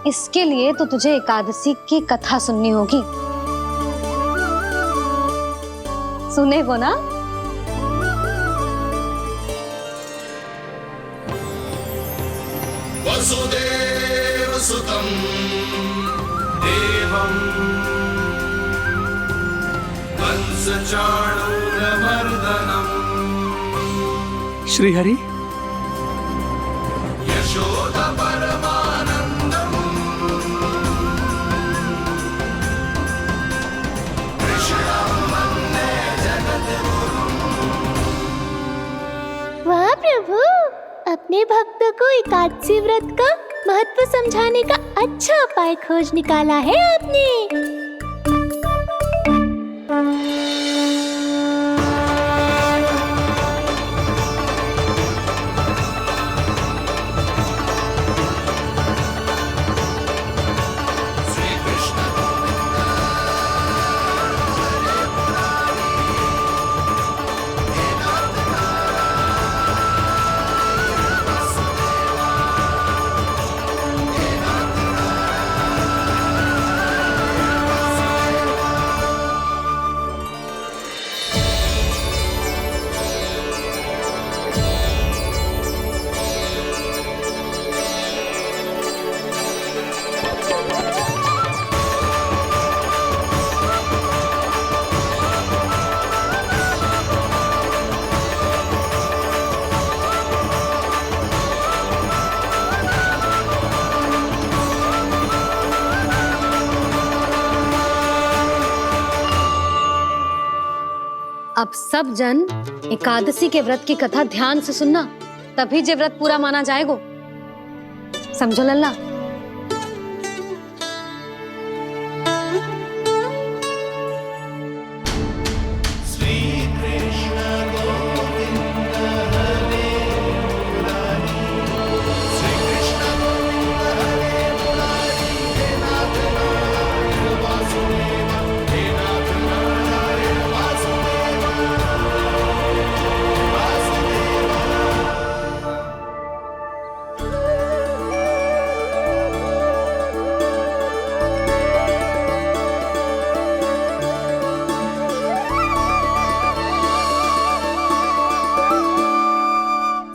इसके लिए तो तुझे एकादशी की कथा सुननी होगी। सुने वो ना? वसुदेव सुतं देवं कंस चाणूरमर्दनम् श्रीहरि, यशोदा परमानंदम् कृष्णं वन्दे जगद्गुरुम्। वाह प्रभु, अपने भक्तों को एकादशी व्रत का महत्व समझाने का अच्छा उपाय खोज निकाला है आपने। अब सब जन एकादशी के व्रत की कथा ध्यान से सुनना, तभी जे व्रत पूरा माना जाएगा। समझो लल्ला?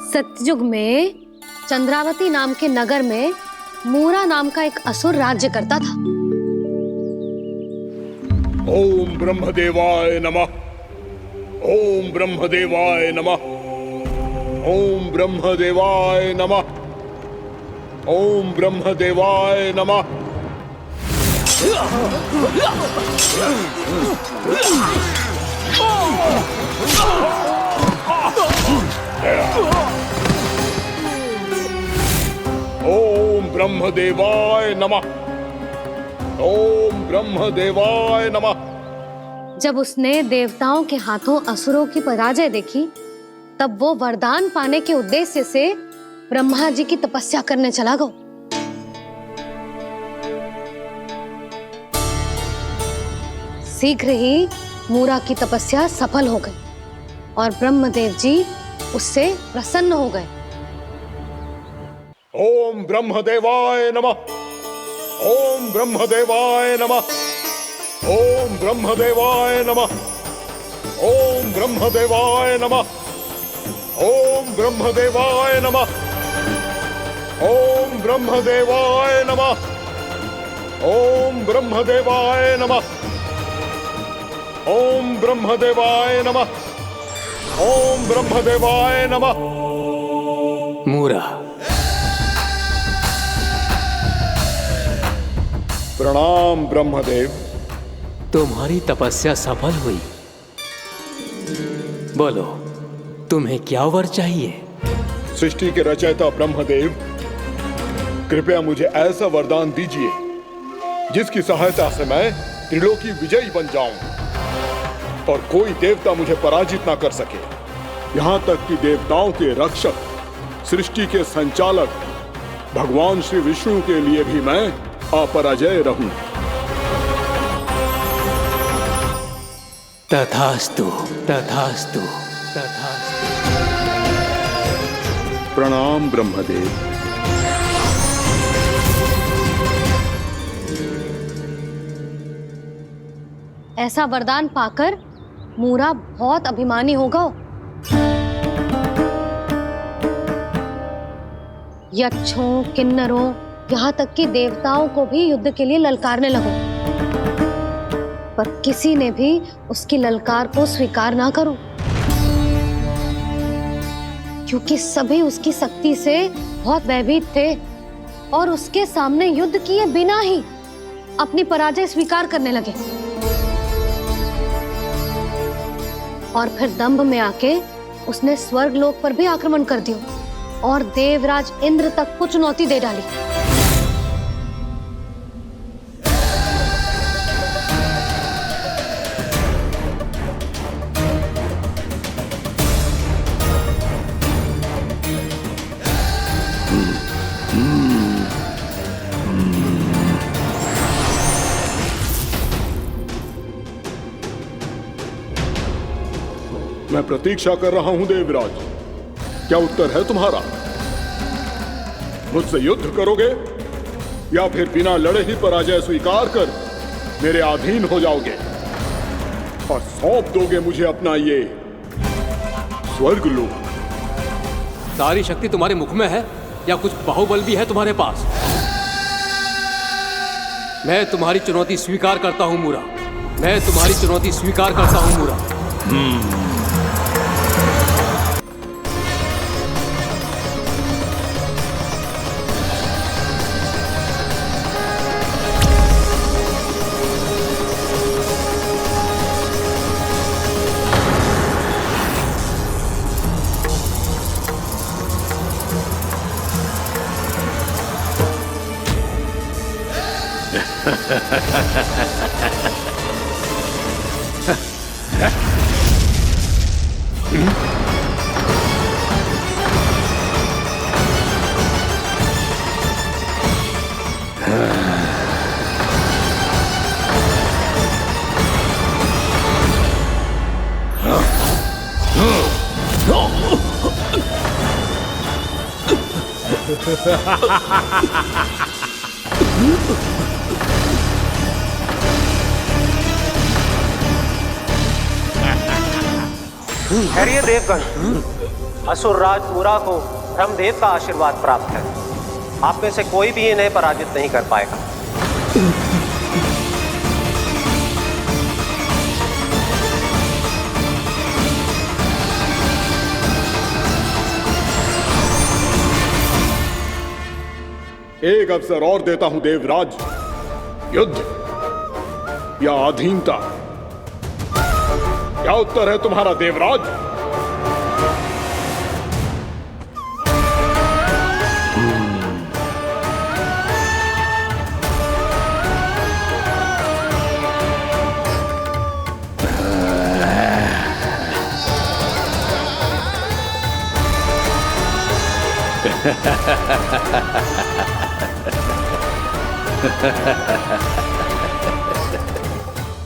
सतयुग में चंद्रावती नाम के नगर में मूरा नाम का एक असुर राज्य करता था। ओम ब्रह्मदेवाय नमः। ओम ब्रह्मदेवाय नमः। ओम ब्रह्मदेवाय नमः। ओम ब्रह्मदेवाय नमः। ओम ब्रह्मदेवाय नमः। ओम ब्रह्मदेवाय नमः। जब उसने देवताओं के हाथों असुरों की पराजय देखी, तब वो वरदान पाने के उद्देश्य से ब्रह्मा जी की तपस्या करने चला गो। शीघ्र ही मूरा की तपस्या सफल हो गई और ब्रह्मदेव जी उससे प्रसन्न हो गए। ओम ब्रह्मदेवाय नमः। ओम ब्रह्मदेवाय नमः। ओम ब्रह्मदेवाय नमः। ओम ब्रह्मदेवाय नमः। ओम ब्रह्मदेवाय नमः। ओम ब्रह्मदेवाय नमः। ओम ब्रह्मदेवाय नमः। ओम ब्रह्मदेवाय नमः। ओम ब्रह्मदेवाय नमः। मूरा, प्रणाम ब्रह्मदेव। तुम्हारी तपस्या सफल हुई। बोलो, तुम्हें क्या वर चाहिए? सृष्टि के रचयिता ब्रह्मदेव, कृपया मुझे ऐसा वरदान दीजिए जिसकी सहायता से मैं त्रिलोकी विजयी बन जाऊं और कोई देवता मुझे पराजित ना कर सके। यहाँ तक कि देवताओं के रक्षक, सृष्टि के संचालक भगवान श्री विष्णु के लिए भी मैं अपराजय रहूं। तथास्तु, तथास्तु, तथास्तु। प्रणाम ब्रह्मदेव। ऐसा वरदान पाकर मूरा बहुत अभिमानी होगा। यक्षों, किन्नरों, यहाँ तक कि देवताओं को भी युद्ध के लिए ललकारने लगो, पर किसी ने भी उसकी ललकार को स्वीकार ना करो, क्योंकि सभी उसकी शक्ति से बहुत भयभीत थे और उसके सामने युद्ध किए बिना ही अपनी पराजय स्वीकार करने लगे और फिर दंभ में आके उसने स्वर्ग लोक पर भी आक्रमण कर दिया और देवराज इंद्र तक को चुनौती दे डाली। मैं प्रतीक्षा कर रहा हूं देवराज, क्या उत्तर है तुम्हारा? मुझसे युद्ध करोगे या फिर बिना लड़े ही पराजय स्वीकार कर मेरे अधीन हो जाओगे और सौंप दोगे मुझे अपना ये स्वर्ग लोक? सारी शक्ति तुम्हारे मुख में है या कुछ बाहुबल भी है तुम्हारे पास? मैं तुम्हारी चुनौती स्वीकार करता हूं मूरा, मैं तुम्हारी चुनौती स्वीकार करता हूं मूरा। खैरिए देवगण, असुरराज मूरा को ब्रह्मदेव का आशीर्वाद प्राप्त है। आप में से कोई भी इन्हें पराजित नहीं कर पाएगा। एक अवसर और देता हूं देवराज, युद्ध या अधीनता, क्या उत्तर है तुम्हारा देवराज?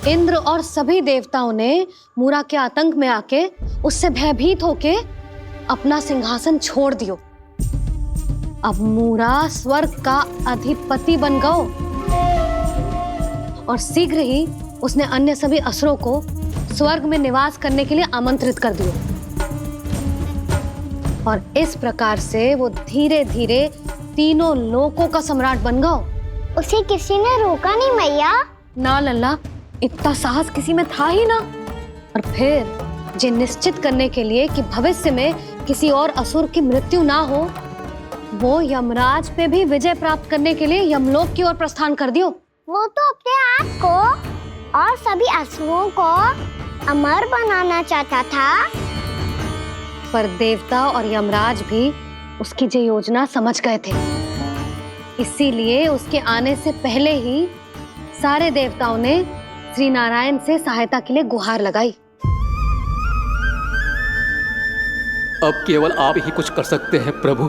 इंद्र और सभी देवताओं ने मूरा के आतंक में आके उससे भयभीत होके अपना सिंहासन छोड़ दियो। अब मूरा स्वर्ग का अधिपति बन गयो और शीघ्र ही उसने अन्य सभी असुरों को स्वर्ग में निवास करने के लिए आमंत्रित कर दियो। और इस प्रकार से वो धीरे धीरे तीनों लोकों का सम्राट बन गयो। उसे किसी ने रोका नहीं मैया? ना लल्ला, इतना साहस किसी में था ही ना। और फिर ये निश्चित करने के लिए कि भविष्य में किसी और असुर की मृत्यु ना हो, वो यमराज पे भी विजय प्राप्त करने के लिए यमलोक की ओर प्रस्थान कर दियो। वो तो अपने आप को और सभी असुरों को अमर बनाना चाहता था। पर देवता और यमराज भी उसकी ये योजना समझ गए थे। इसीलिए उसके आने से पहले ही सारे देवताओं ने श्री नारायण से सहायता के लिए गुहार लगाई। अब केवल आप ही कुछ कर सकते हैं प्रभु।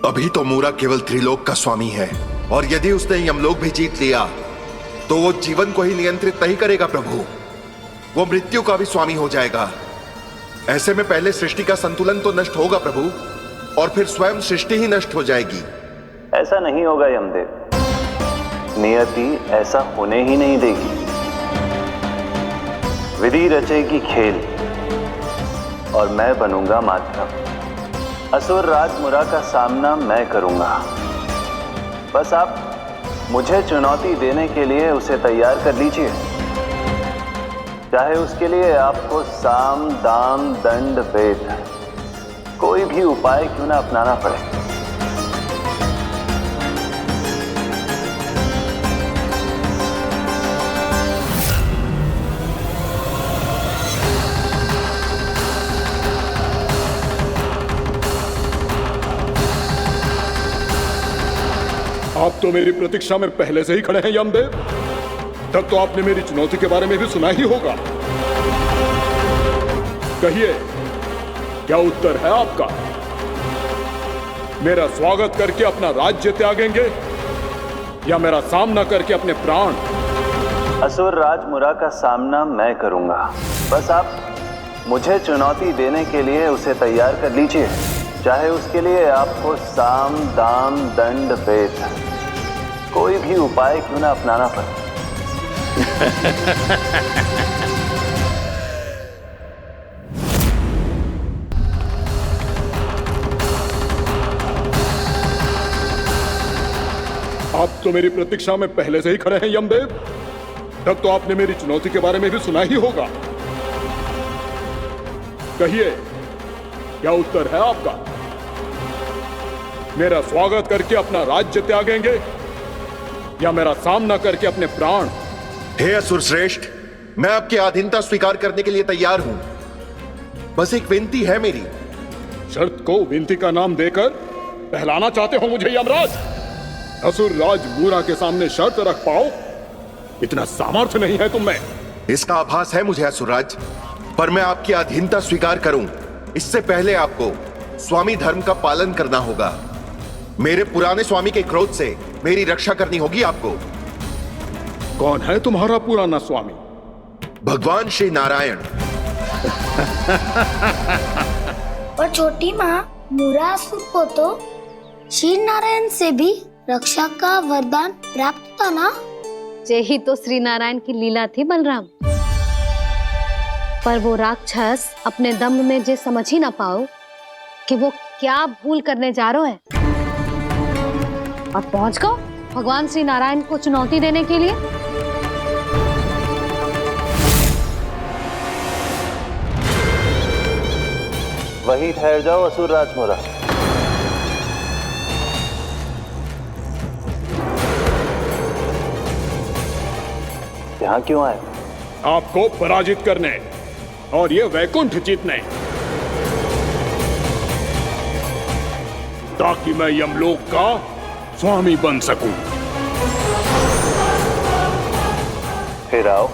अभी तो मूरा केवल त्रिलोक का स्वामी है, और यदि उसने यमलोक भी जीत लिया तो वो जीवन को ही नियंत्रित नहीं करेगा प्रभु, वो मृत्यु का भी स्वामी हो जाएगा। ऐसे में पहले सृष्टि का संतुलन तो नष्ट होगा प्रभु, और फिर स्वयं सृष्टि ही नष्ट हो जाएगी। ऐसा नहीं होगा यमदेव, नियति ऐसा होने ही नहीं देगी। विधि रचेगी खेल और मैं बनूंगा माध्यम। असुर राज मूरा का सामना मैं करूंगा। बस आप मुझे चुनौती देने के लिए उसे तैयार कर लीजिए, चाहे उसके लिए आपको साम दाम दंड भेद कोई भी उपाय क्यों ना अपनाना पड़े। आप तो मेरी प्रतीक्षा में पहले से ही खड़े हैं यमदेव। तब तो आपने मेरी चुनौती के बारे में भी सुना ही होगा। कहिए, क्या उत्तर है आपका? मेरा स्वागत करके अपना राज्य त्यागेंगे या मेरा सामना करके अपने प्राण? असुर राज मूरा का सामना मैं करूंगा। बस आप मुझे चुनौती देने के लिए उसे तैयार कर लीजिए, चाहे उसके लिए आपको साम दाम दंड भेद कोई भी उपाय क्यों ना अपनाना पड़े। आप तो मेरी प्रतीक्षा में पहले से ही खड़े हैं यमदेव। तब तो आपने मेरी चुनौती के बारे में भी सुना ही होगा। कहिए, क्या उत्तर है आपका? मेरा स्वागत करके अपना राज्य त्यागेंगे या मेरा सामना करके अपने प्राण? हे असुर श्रेष्ठ, मैं आपकी अधीनता स्वीकार करने के लिए तैयार हूं। बस एक विनती है मेरी। शर्त को विनती का नाम देकर बहलाना चाहते हो मुझे यमराज? असुर राज मूरा के सामने शर्त रख पाओ, इतना सामर्थ्य नहीं है तुम में। इसका आभास है मुझे असुरराज, पर मैं आपकी अधीनता स्वीकार करूं इससे पहले आपको स्वामी धर्म का पालन करना होगा। मेरे पुराने स्वामी के क्रोध से मेरी रक्षा करनी होगी आपको। कौन है तुम्हारा पुराना स्वामी? भगवान श्री नारायण। और छोटी माँ, मूरा असुर को तो श्री नारायण से भी रक्षा का वरदान प्राप्त था ना? यही तो श्री नारायण की लीला थी बलराम। पर वो राक्षस अपने दम में जे समझ ही ना पाओ कि वो क्या भूल करने जा रहे हैं, और पहुंच गओ भगवान श्री नारायण को चुनौती देने के लिए। वहीं ठहर जाओ असुर राज मूरा। यहाँ क्यों आए? आपको पराजित करने और ये वैकुंठ जीतने, ताकि मैं यमलोक का स्वामी बन सकूं। फिर आओ,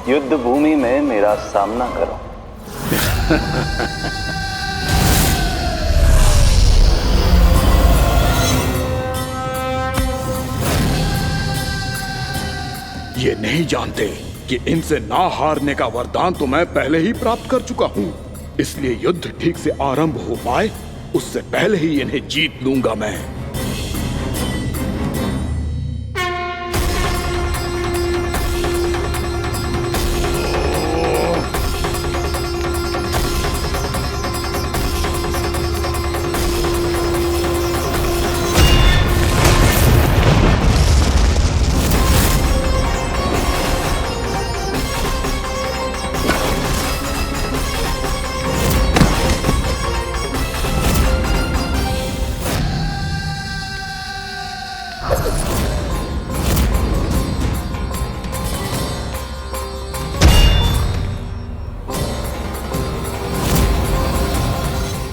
युद्ध भूमि में मेरा सामना करो। ये नहीं जानते कि इनसे ना हारने का वरदान तो मैं पहले ही प्राप्त कर चुका हूँ। इसलिए युद्ध ठीक से आरंभ हो पाए उससे पहले ही इन्हें जीत लूंगा मैं।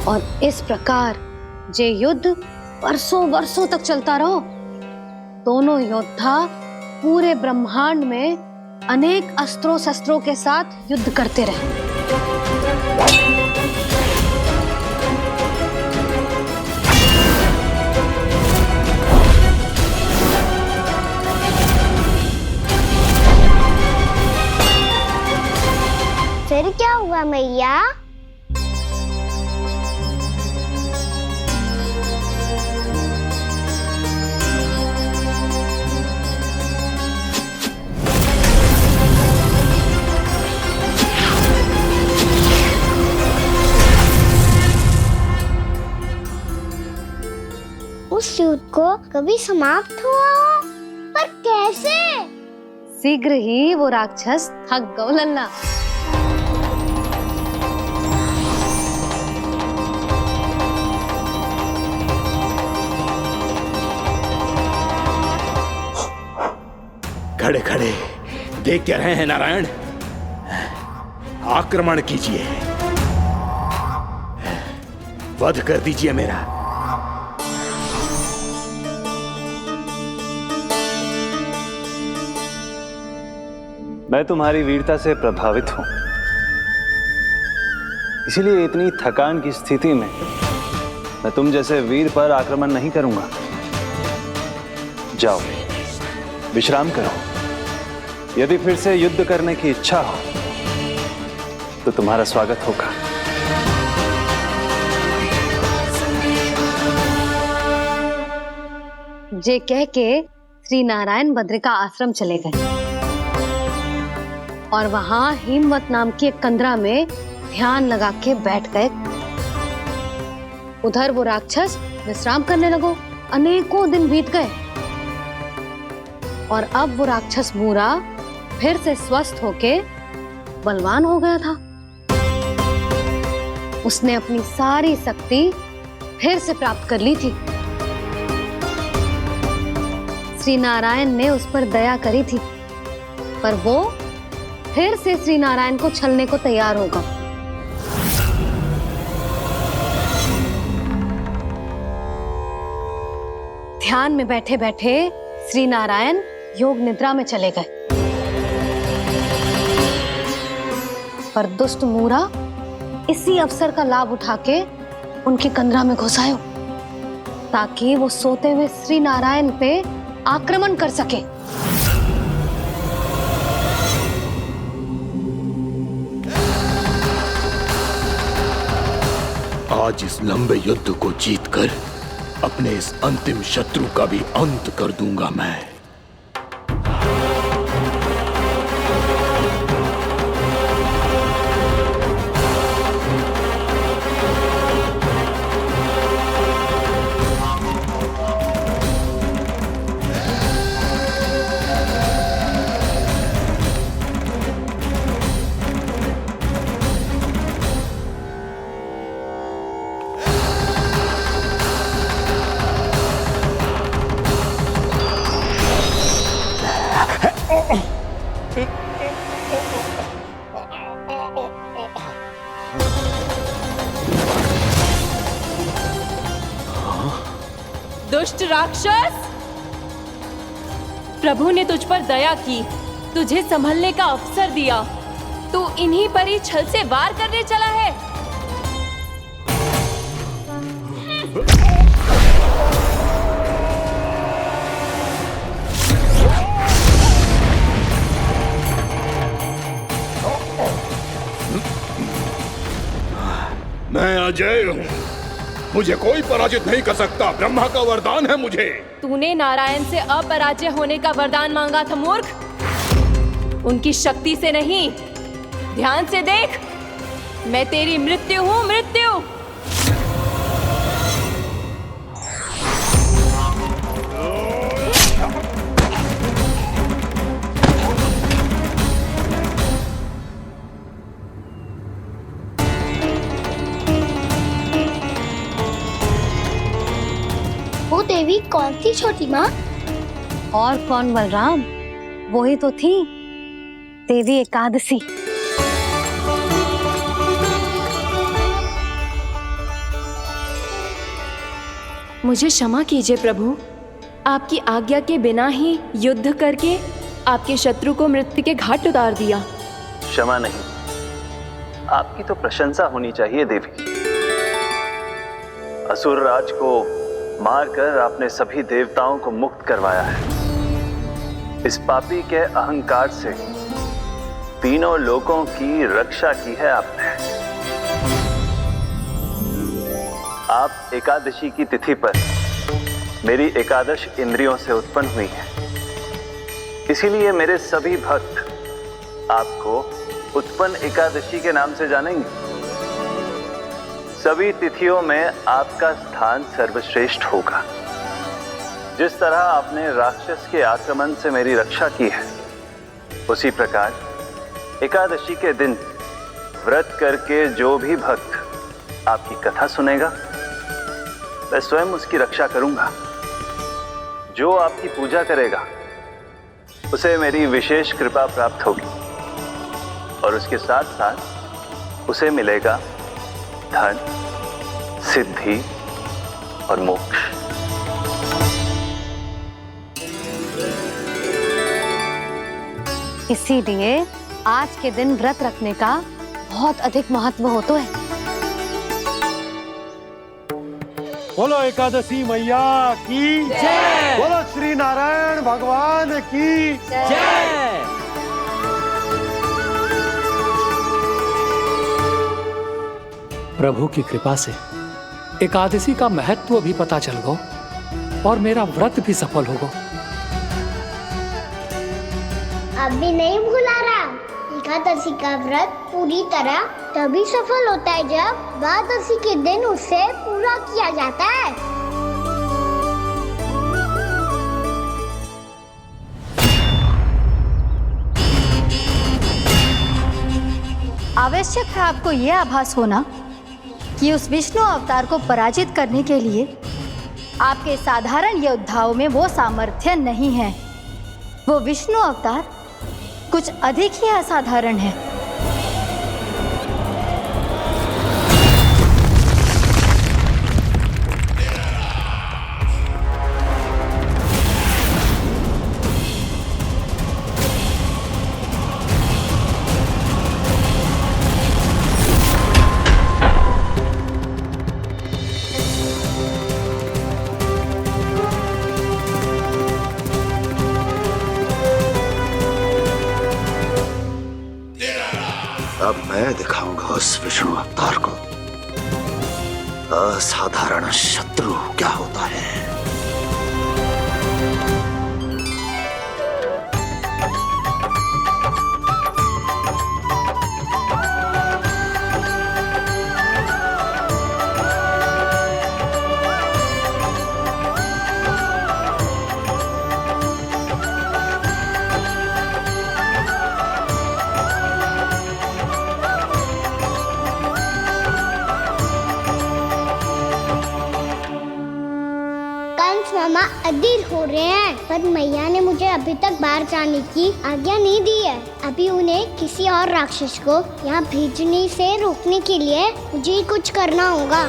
और इस प्रकार ये युद्ध वर्षों वर्षों तक चलता रहो। दोनों योद्धा पूरे ब्रह्मांड में अनेक अस्त्रों शस्त्रों के साथ युद्ध करते रहे। फिर क्या हुआ मैया? उस युद्ध को कभी समाप्त हुआ हो, पर कैसे? शीघ्र ही वो राक्षस थक गौ लल्ला। खड़े खड़े देख क्या रहे हैं नारायण? आक्रमण कीजिए, वध कर दीजिए मेरा। मैं तुम्हारी वीरता से प्रभावित हूं, इसीलिए इतनी थकान की स्थिति में मैं तुम जैसे वीर पर आक्रमण नहीं करूंगा। जाओ विश्राम करो। यदि फिर से युद्ध करने की इच्छा हो तो तुम्हारा स्वागत होगा। जे कह के श्री नारायण बद्रिका आश्रम चले गए और वहां हिमवत नाम की एक कंदरा में ध्यान लगा के बैठ गए। उधर वो राक्षस विश्राम करने लगो। अनेकों दिन बीत गए और अब वो राक्षस मूरा फिर से स्वस्थ होके बलवान हो गया था। उसने अपनी सारी शक्ति फिर से प्राप्त कर ली थी। श्री नारायण ने उस पर दया करी थी, पर वो फिर से श्री नारायण को छलने को तैयार होगा। ध्यान में बैठे बैठे श्री नारायण योग निद्रा में चले गए, पर दुष्ट मूरा इसी अवसर का लाभ उठा के उनकी कंदरा में घुस आयो ताकि वो सोते हुए श्री नारायण पे आक्रमण कर सके। आज इस लंबे युद्ध को जीतकर अपने इस अंतिम शत्रु का भी अंत कर दूंगा मैं। दुष्ट राक्षस, प्रभु ने तुझ पर दया की, तुझे संभलने का अवसर दिया। तू इन्हीं पर ही छल से वार करने चला है। मैं अजय हूँ, मुझे कोई पराजित नहीं कर सकता। ब्रह्मा का वरदान है मुझे। तूने नारायण से अपराजय होने का वरदान मांगा था मूर्ख, उनकी शक्ति से नहीं। ध्यान से देख, मैं तेरी मृत्यु हूँ, मृत्यु। वो देवी कौन सी छोटी माँ? और कौन बलराम, वही तो थी देवी एकादशी। मुझे क्षमा कीजिए प्रभु, आपकी आज्ञा के बिना ही युद्ध करके आपके शत्रु को मृत्यु के घाट उतार दिया। क्षमा नहीं, आपकी तो प्रशंसा होनी चाहिए देवी। असुर राज को मारकर आपने सभी देवताओं को मुक्त करवाया है। इस पापी के अहंकार से तीनों लोकों की रक्षा की है आपने। आप एकादशी की तिथि पर मेरी एकादश इंद्रियों से उत्पन्न हुई हैं। इसीलिए मेरे सभी भक्त आपको उत्पन्न एकादशी के नाम से जानेंगे। सभी तिथियों में आपका स्थान सर्वश्रेष्ठ होगा। जिस तरह आपने राक्षस के आक्रमण से मेरी रक्षा की है, उसी प्रकार एकादशी के दिन व्रत करके जो भी भक्त आपकी कथा सुनेगा, मैं स्वयं उसकी रक्षा करूंगा। जो आपकी पूजा करेगा उसे मेरी विशेष कृपा प्राप्त होगी और उसके साथ साथ उसे मिलेगा धन, सिद्धि और मोक्ष। इसीलिए आज के दिन व्रत रखने का बहुत अधिक महत्व होता है। बोलो एकादशी मैया की जय। बोलो श्री नारायण भगवान की जय। प्रभु की कृपा से एकादशी का महत्व भी पता चल गया और मेरा व्रत भी सफल हो गया। अभी नहीं भूला राम, एकादशी का व्रत पूरी तरह तभी सफल होता है जब द्वादशी के दिन उसे पूरा किया जाता है। आवश्यक है आपको यह आभास होना कि उस विष्णु अवतार को पराजित करने के लिए आपके साधारण योद्धाओं में वो सामर्थ्य नहीं है। वो विष्णु अवतार कुछ अधिक ही असाधारण है। अब मैं दिखाऊंगा उस विष्णु अवतार को असाधारण शत्रु क्या होता है। मामा अधीर हो रहे हैं, पर मैया ने मुझे अभी तक बाहर जाने की आज्ञा नहीं दी है। अभी उन्हें किसी और राक्षस को यहाँ भेजने से रोकने के लिए मुझे कुछ करना होगा।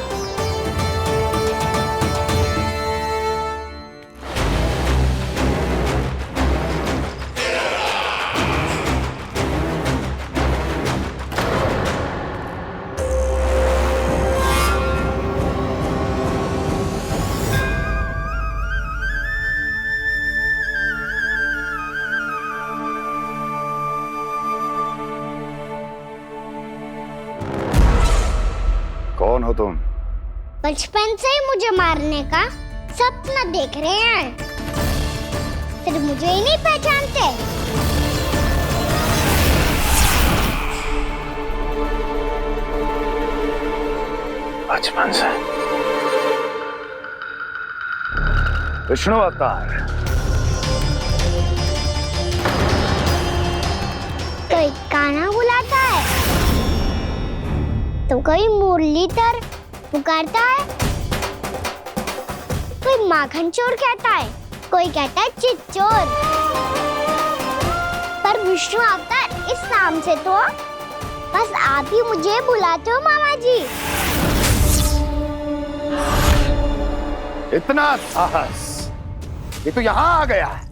कौन हो तुम? बचपन से ही मुझे मारने का सपना देख रहे हैं, फिर मुझे ही नहीं पहचानते। बचपन से विष्णु अवतार। कोई कान्हा बुलाता है तो कोई मुरलीधर पुकारता है, कोई माखन चोर कहता है, कोई कहता है चिच्चोर। पर विष्णु अवतार इस नाम से तो बस आप ही मुझे बुलाते हो मामा जी। इतना साहस, ये तो यहाँ आ गया है।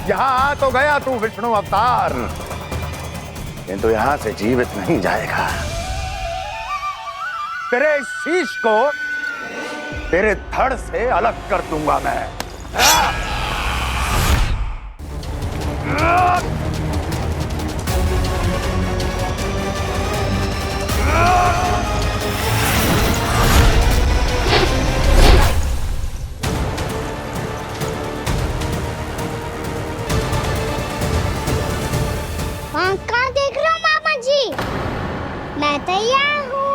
यहाँ आ तो गया तू विष्णु अवतार, किंतु यहाँ से जीवित नहीं जाएगा। तेरे इस शीश को तेरे धड़ से अलग कर दूंगा मैं। कहाँ देख रहे हो मामा जी? मैं तैयार हूँ।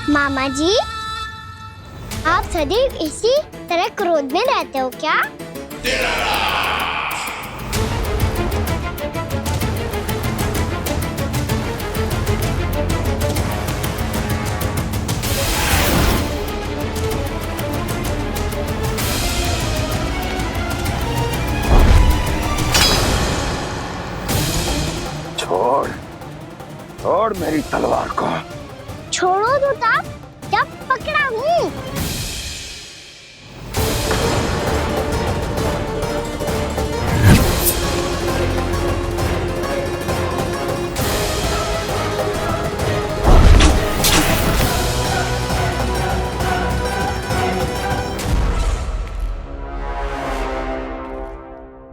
मामा जी, आप सदैव इसी तरह क्रोध में रहते हो क्या? छोड़, छोड़ मेरी तलवार को। छोड़ो तो तब जब पकड़ा हूँ।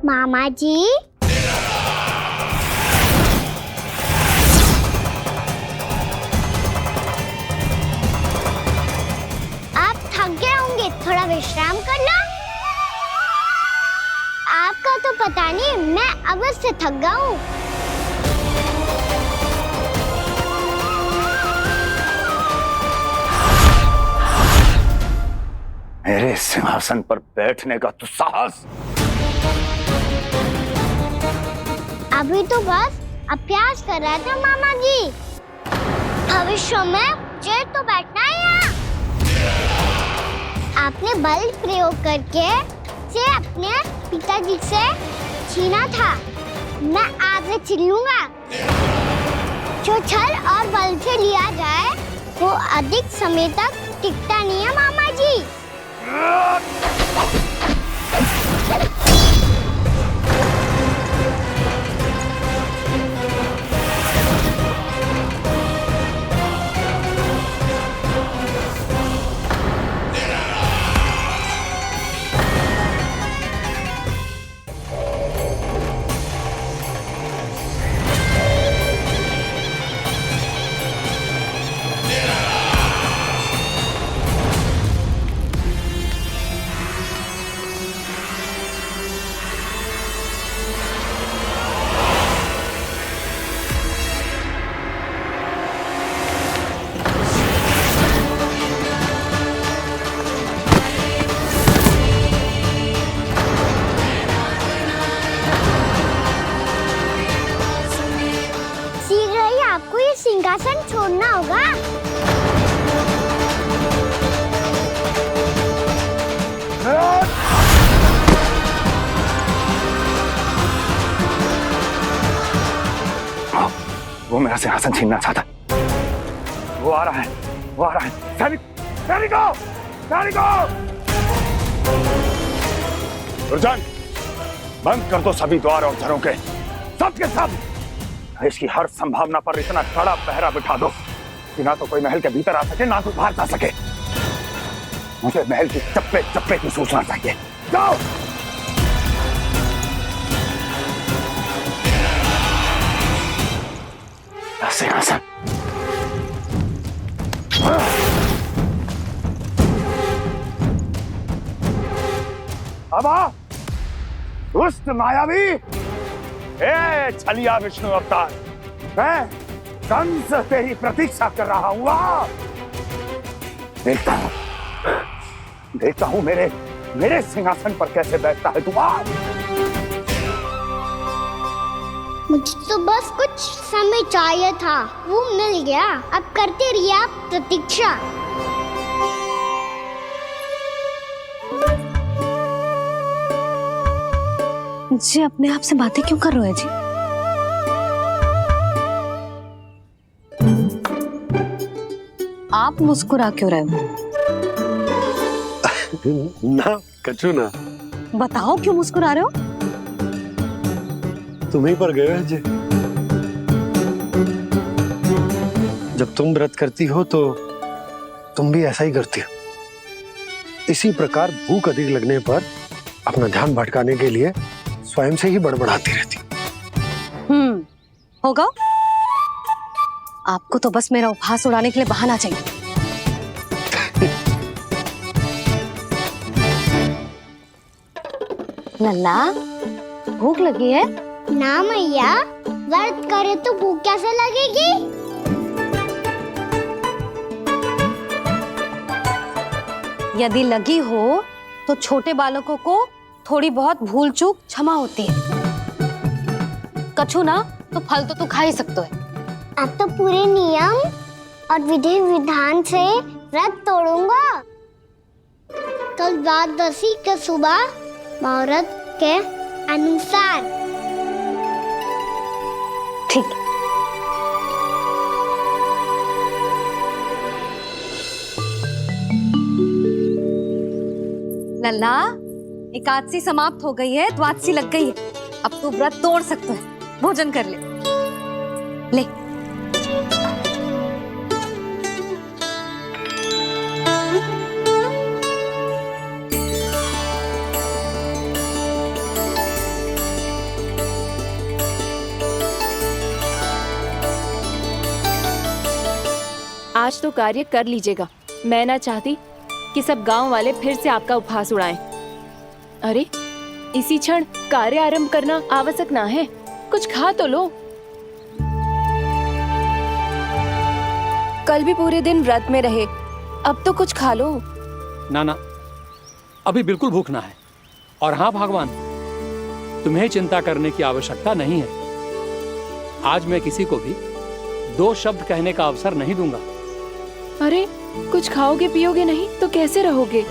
मामा जी, थोड़ा विश्राम कर लो। आपका तो पता नहीं, मैं अवश्य थक गया हूँ। मेरे सिंहासन पर बैठने का तो साहस। अभी तो बस अभ्यास कर रहा था मामा जी। भविष्य में मुझे तो बैठना है यहाँ। आपने बल प्रयोग करके से अपने पिताजी से छीना था, मैं आज से छीन लूंगा। जो छल और बल से लिया जाए वो अधिक समय तक टिकता नहीं है मामा जी। सिंहासन छोड़ना होगा। वो मेरा सिंहासन छीनना चाहता है। वो आ रहा है, वो आ रहा है। सैनिकों! दुर्जन, बंद कर दो सभी द्वार और झरोखे, सब के सब। इसकी हर संभावना पर इतना कड़ा पहरा बिठा दो कि ना तो कोई महल के भीतर आ सके, ना कोई बाहर जा सके। मुझे महल की चप्पे चप्पे की सूचना चाहिए। जाओ। सिंहासन। अब आ, दुष्ट मायावी, ए छलिया विष्णु अवतार, मैं कंस तेरी प्रतीक्षा कर रहा हूँ। देखता हूँ मेरे सिंहासन पर कैसे बैठता है तू। मुझे तो बस कुछ समय चाहिए था, वो मिल गया। अब करते रहिए आप प्रतीक्षा। जी अपने आप से बातें क्यों कर रहे हो जी? आप मुस्कुरा क्यों रहे हो? ना कछु ना। बताओ क्यों मुस्कुरा रहे हो? तुम ही पर गए हैं जी। जब तुम व्रत करती हो तो तुम भी ऐसा ही करती हो। इसी प्रकार भूख अधिक लगने पर अपना ध्यान भटकाने के लिए स्वयं से ही बड़बड़ाती रहती। होगा। आपको तो बस मेरा उपहास उड़ाने के लिए बहाना चाहिए। लल्ला, भूख लगी है? ना मैया, व्रत करे तो भूख कैसे लगेगी? यदि लगी हो तो छोटे बालकों को थोड़ी बहुत भूल चूक क्षमा होती है। कछु ना तो फल तो तू खा ही सकते है। अब तो पूरे नियम और विधि विधान से व्रत तोड़ूंगा। कल द्वादशी के सुबह मुहूर्त के अनुसार। ठीक। लल्ला, एकादशी समाप्त हो गई है, द्वादशी लग गई है। अब तू व्रत तोड़ सकते है। भोजन कर ले। ले। आज तो कार्य कर लीजिएगा। मैं ना चाहती कि सब गांव वाले फिर से आपका उपहास उड़ाएं। अरे, इसी क्षण कार्य आरंभ करना आवश्यक ना है। कुछ खा तो लो। कल भी पूरे दिन व्रत में रहे, अब तो कुछ खा लो। ना, अभी बिल्कुल भूख ना है। और हाँ भगवान, तुम्हें चिंता करने की आवश्यकता नहीं है। आज मैं किसी को भी 2 शब्द कहने का अवसर नहीं दूंगा। अरे, कुछ खाओगे पियोगे नहीं तो कैसे रहोगे?